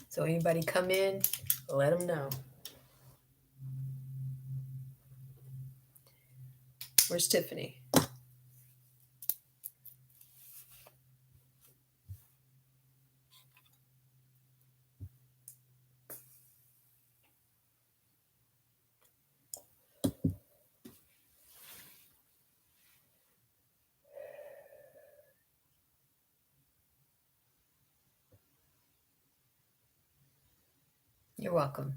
So anybody come in, let them know. Where's Tiffany? You're welcome.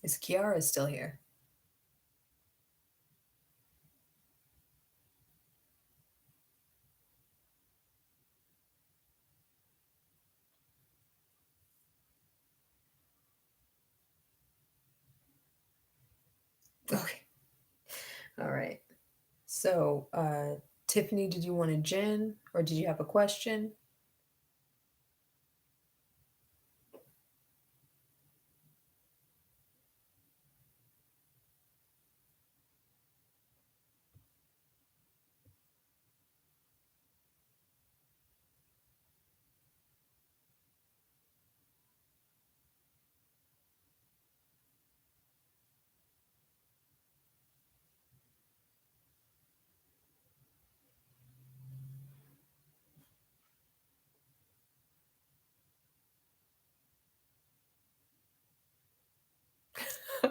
Is Kiara still here? Okay. All right. So, Tiffany, did you want a gin or did you have a question?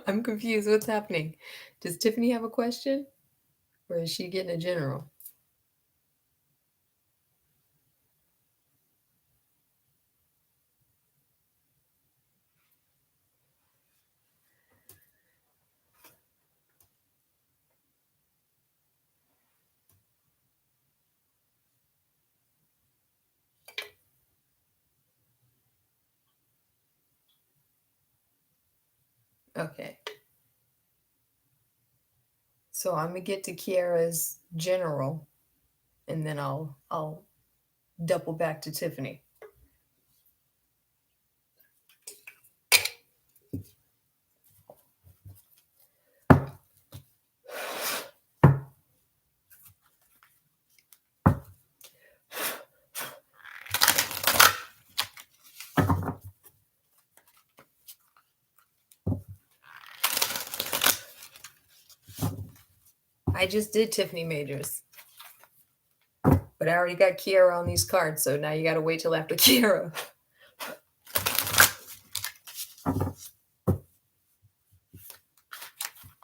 I'm confused. What's happening? Does Tiffany have a question? Or is she getting a general? Okay. So I'm gonna get to Kiara's general, and then I'll double back to Tiffany. I just did Tiffany Majors, but I already got Kiara on these cards, so now you gotta wait till after Kiara.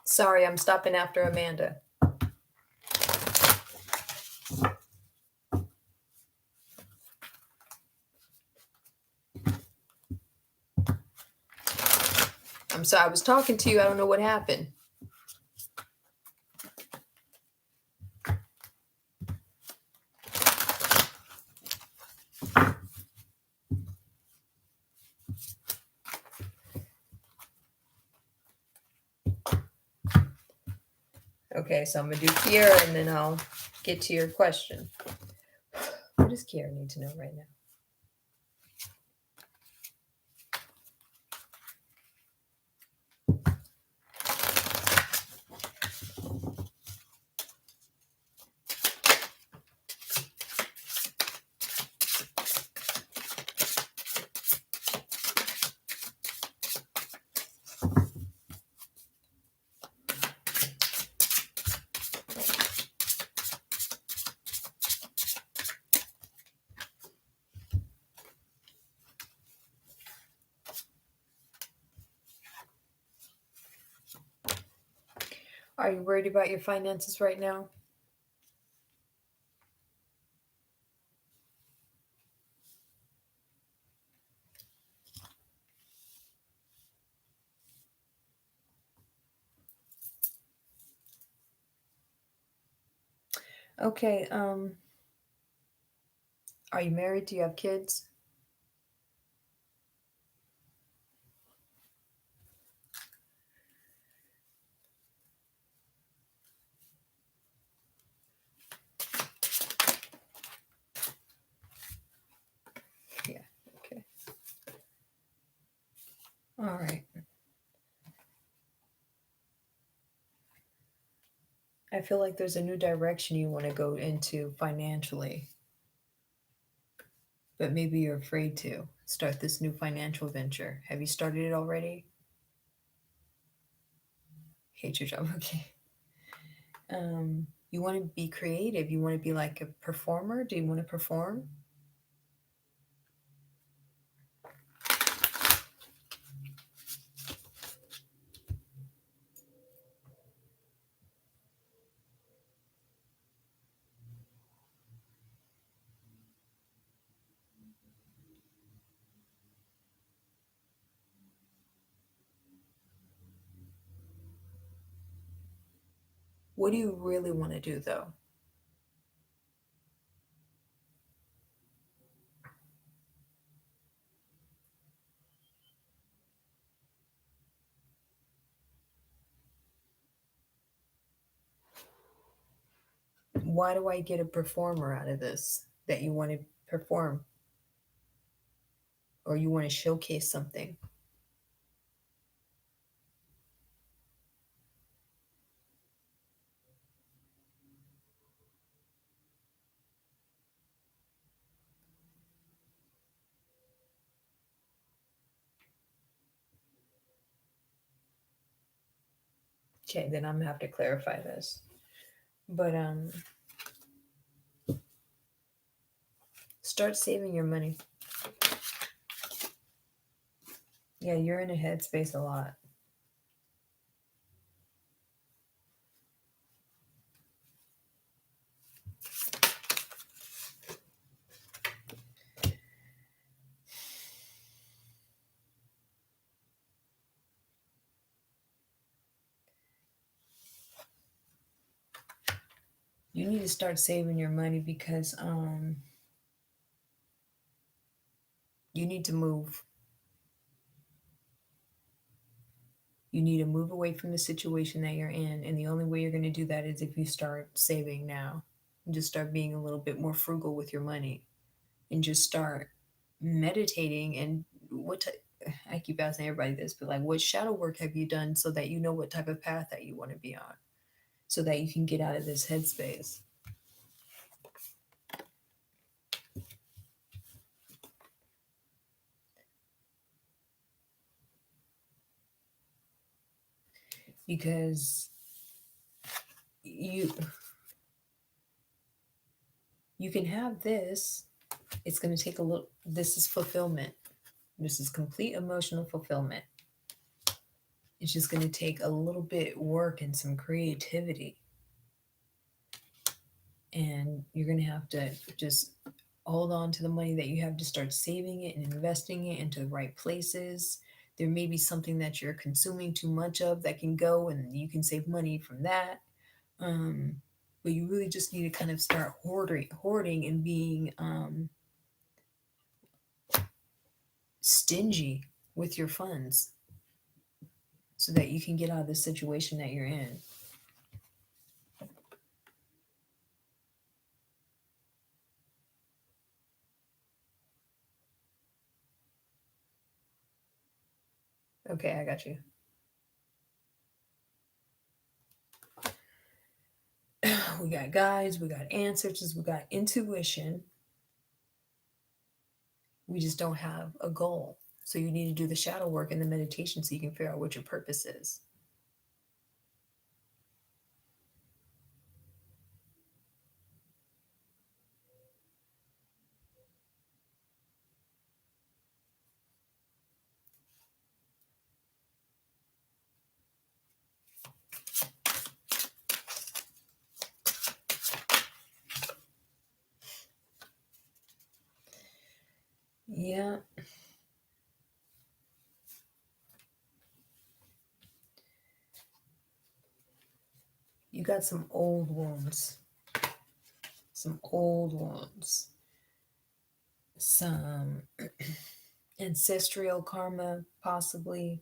Sorry, I'm stopping after Amanda. I'm sorry, I was talking to you. I don't know what happened. Okay, so I'm gonna do Kiara, and then I'll get to your question. What does Kiara need to know right now? Are you worried about your finances right now? Okay, are you married? Do you have kids? Yeah, okay. All right. I feel like there's a new direction you want to go into financially, but maybe you're afraid to start this new financial venture. Have you started it already? Hate your job. Okay. You want to be creative. You want to be like a performer. Do you want to perform? What do you really want to do though? Why do I get a performer out of this? That you want to perform or you want to showcase something? Okay, then I'm gonna have to clarify this. But start saving your money. Yeah, you're in a headspace a lot. You need to start saving your money because you need to move. You need to move away from the situation that you're in. And the only way you're going to do that is if you start saving now. And just start being a little bit more frugal with your money. And just start meditating. And I keep asking everybody this, but like, what shadow work have you done so that you know what type of path that you want to be on? So that you can get out of this headspace. Because you can have this. It's going to take a little. This is fulfillment. This is complete emotional fulfillment. It's just going to take a little bit work and some creativity. And you're going to have to just hold on to the money that you have, to start saving it and investing it into the right places. There may be something that you're consuming too much of that can go, and you can save money from that. But you really just need to kind of start hoarding and being stingy with your funds so that you can get out of the situation that you're in. Okay, I got you. We got guides, we got answers, we got intuition. We just don't have a goal. So you need to do the shadow work and the meditation so you can figure out what your purpose is. Yeah. You got some old wounds. Some old wounds. Some ancestral karma, possibly.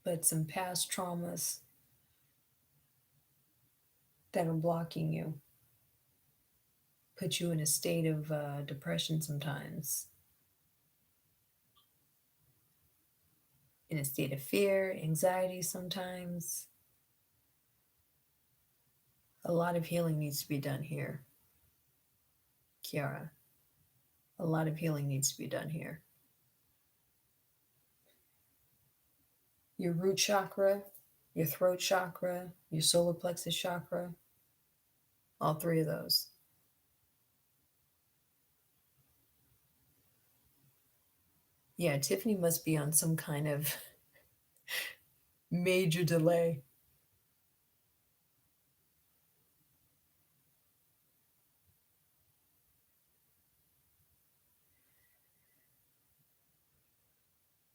But some past traumas that are blocking you. Put you in a state of depression sometimes. In a state of fear, anxiety sometimes. A lot of healing needs to be done here, Kiara. A lot of healing needs to be done here. Your root chakra, your throat chakra, your solar plexus chakra, all three of those. Yeah, Tiffany must be on some kind of major delay.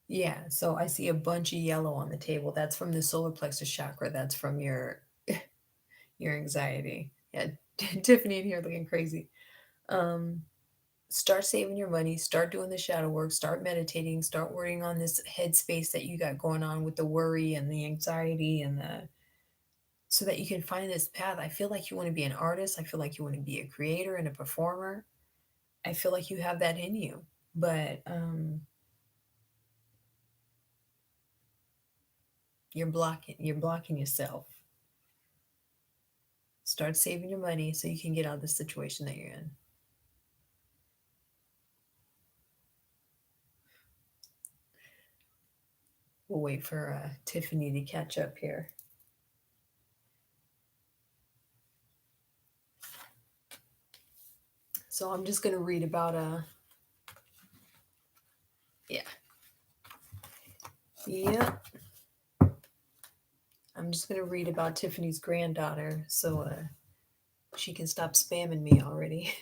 Yeah, so I see a bunch of yellow on the table. That's from the solar plexus chakra. That's from your your anxiety. Yeah, Tiffany in here looking crazy. Um, Start saving your money, start doing the shadow work, start meditating, start working on this headspace that you got going on with the worry and the anxiety and the so that you can find this path. I feel like you want to be an artist. I feel like you want to be a creator and a performer. I feel like you have that in you. But you're blocking yourself. Start saving your money so you can get out of the situation that you're in. We'll wait for Tiffany to catch up here. So I'm just going to read about yeah. Yeah. I'm just going to read about Tiffany's granddaughter so she can stop spamming me already.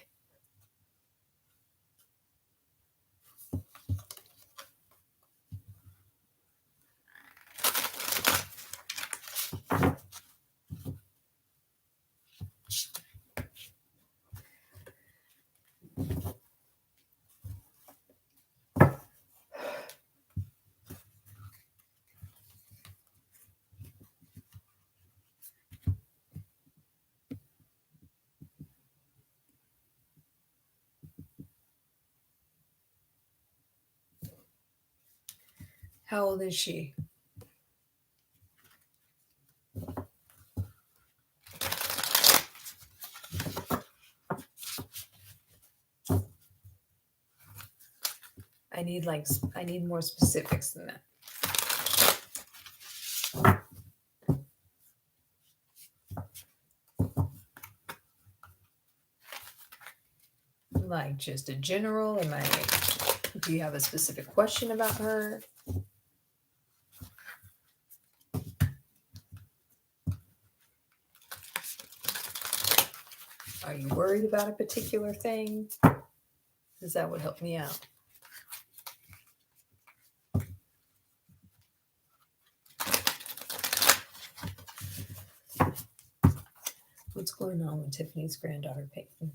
How old is she? I need more specifics than that. Like just a general? Do you have a specific question about her? Are you worried about a particular thing? Because that would help me out. What's going on with Tiffany's granddaughter, Peyton?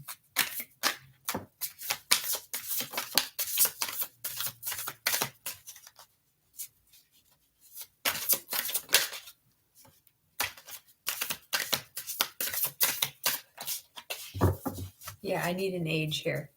Yeah, I need an age here.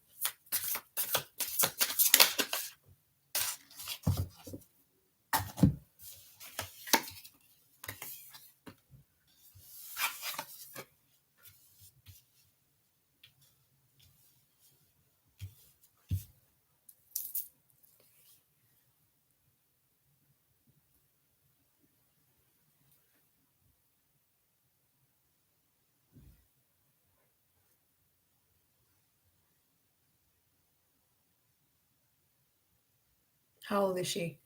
How old is she?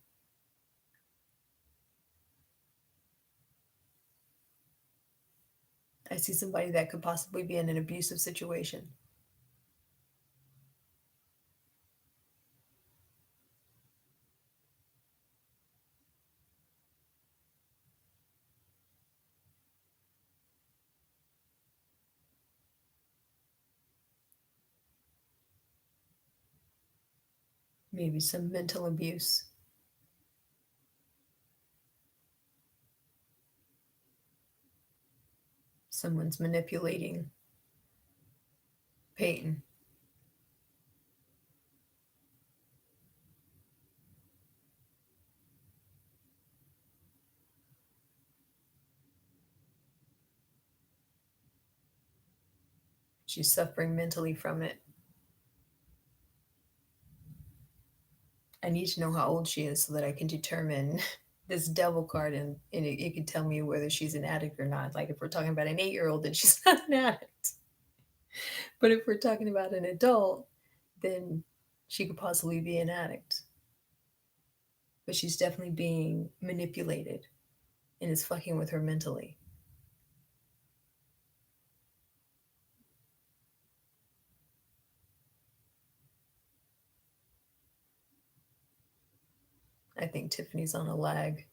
I see somebody that could possibly be in an abusive situation. Maybe some mental abuse. Someone's manipulating Peyton. She's suffering mentally from it. I need to know how old she is so that I can determine this devil card, and it can tell me whether she's an addict or not. Like if we're talking about an 8-year-old, then she's not an addict. But if we're talking about an adult, then she could possibly be an addict. But she's definitely being manipulated and is fucking with her mentally. I think Tiffany's on a lag.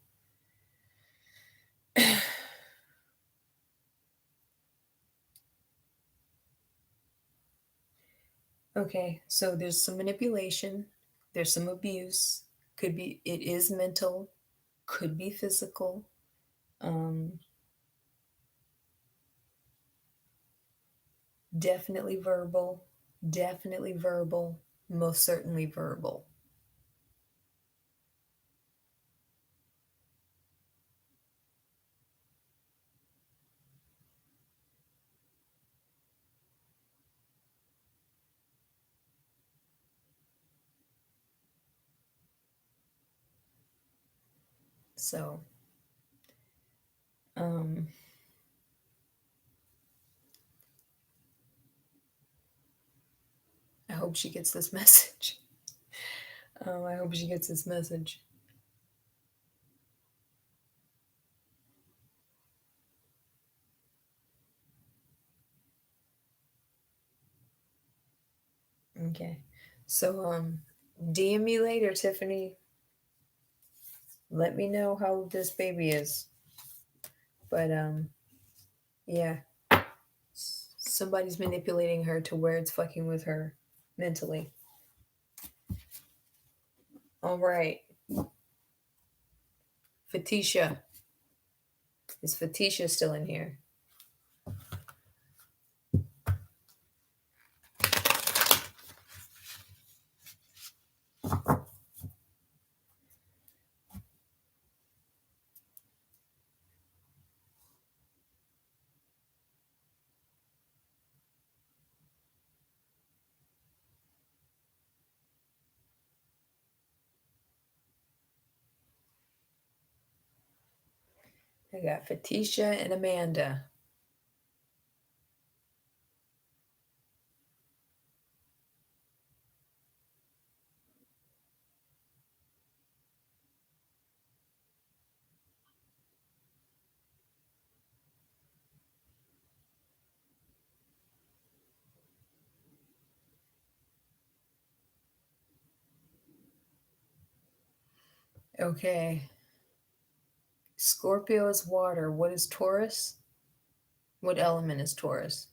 Okay, so there's some manipulation, there's some abuse, it is mental, could be physical. Definitely verbal, most certainly verbal. So, I hope she gets this message. I hope she gets this message. Okay. So, DM me later, Tiffany. Let me know how this baby is. But, yeah. Somebody's manipulating her to where it's fucking with her mentally. All right. Fatisha. Is Fatisha still in here? I got Fatisha and Amanda. Okay. Scorpio is water. What is Taurus? What element is Taurus?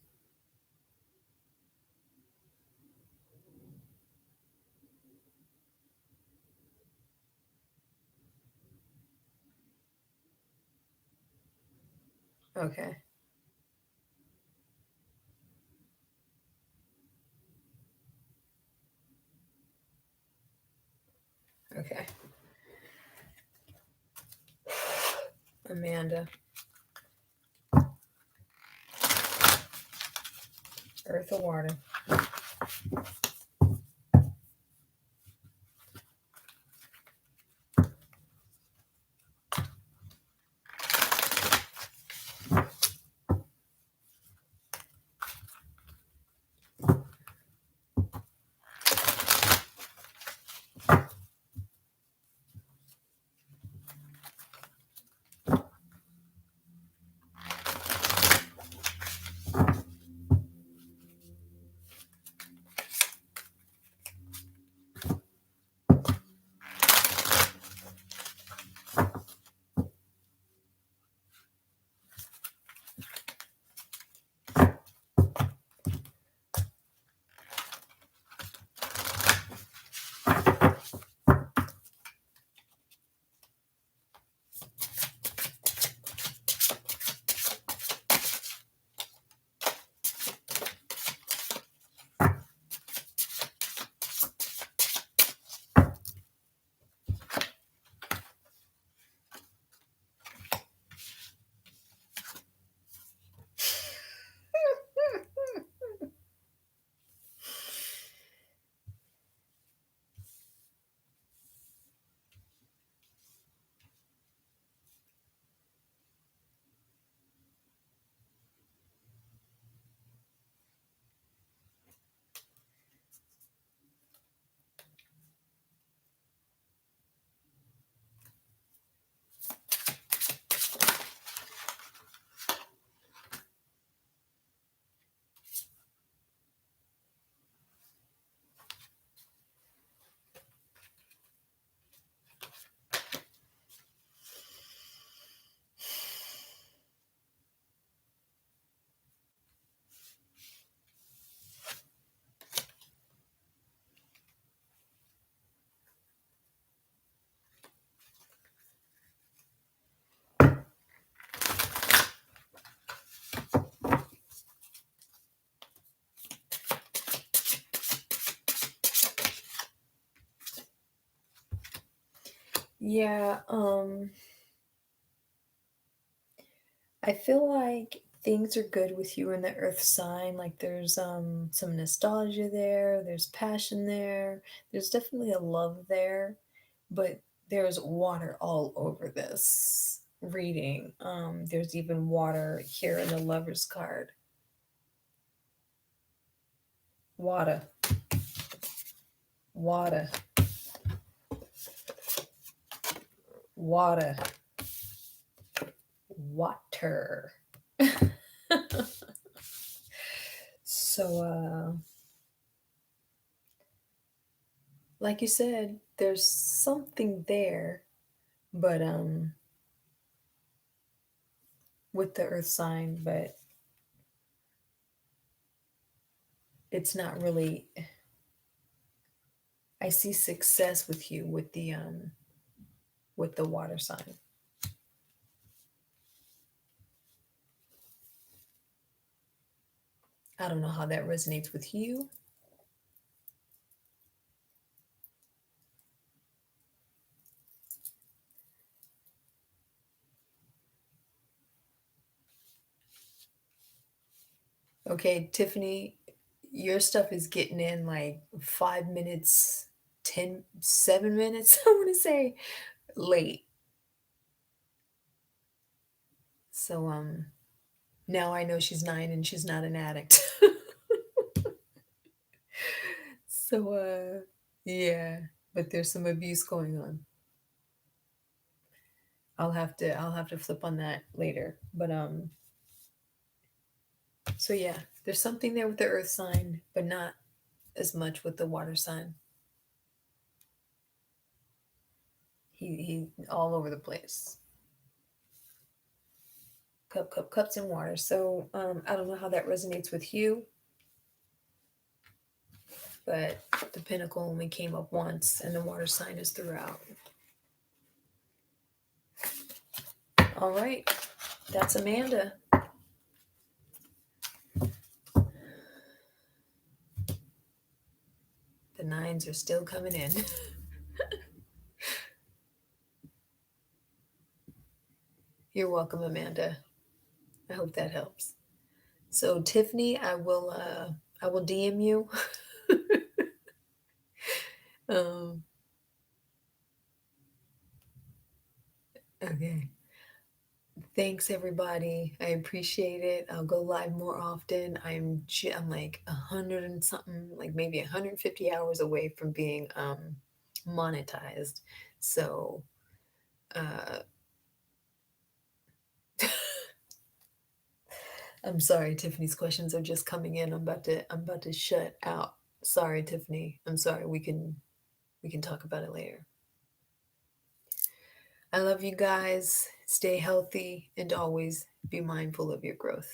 Okay. Okay. Amanda. Earth or water? Yeah, I feel like things are good with you in the earth sign. Like there's some nostalgia there, there's passion there, there's definitely a love there, but there's water all over this reading. There's even water here in the lover's card. Water, water, water, water. So like you said, there's something there, but with the earth sign, but it's not really. I see success with you with the water sign. I don't know how that resonates with you. Okay, Tiffany, your stuff is getting in like 5 minutes, 7 minutes, I want to say, late. So now I know she's 9 and she's not an addict. So yeah, but there's some abuse going on. I'll have to flip on that later. But so yeah, there's something there with the earth sign, but not as much with the water sign. He all over the place. Cups and water. So I don't know how that resonates with you, but the pinnacle only came up once, and the water sign is throughout. All right, that's Amanda. The 9s are still coming in. You're welcome, Amanda. I hope that helps. So Tiffany, I will DM you. um, okay. Thanks everybody. I appreciate it. I'll go live more often. I'm like 100 and something, like maybe 150 hours away from being monetized. So uh I'm sorry, Tiffany's questions are just coming in. I'm about to shut out. Sorry, Tiffany. I'm sorry. We can talk about it later. I love you guys. Stay healthy and always be mindful of your growth.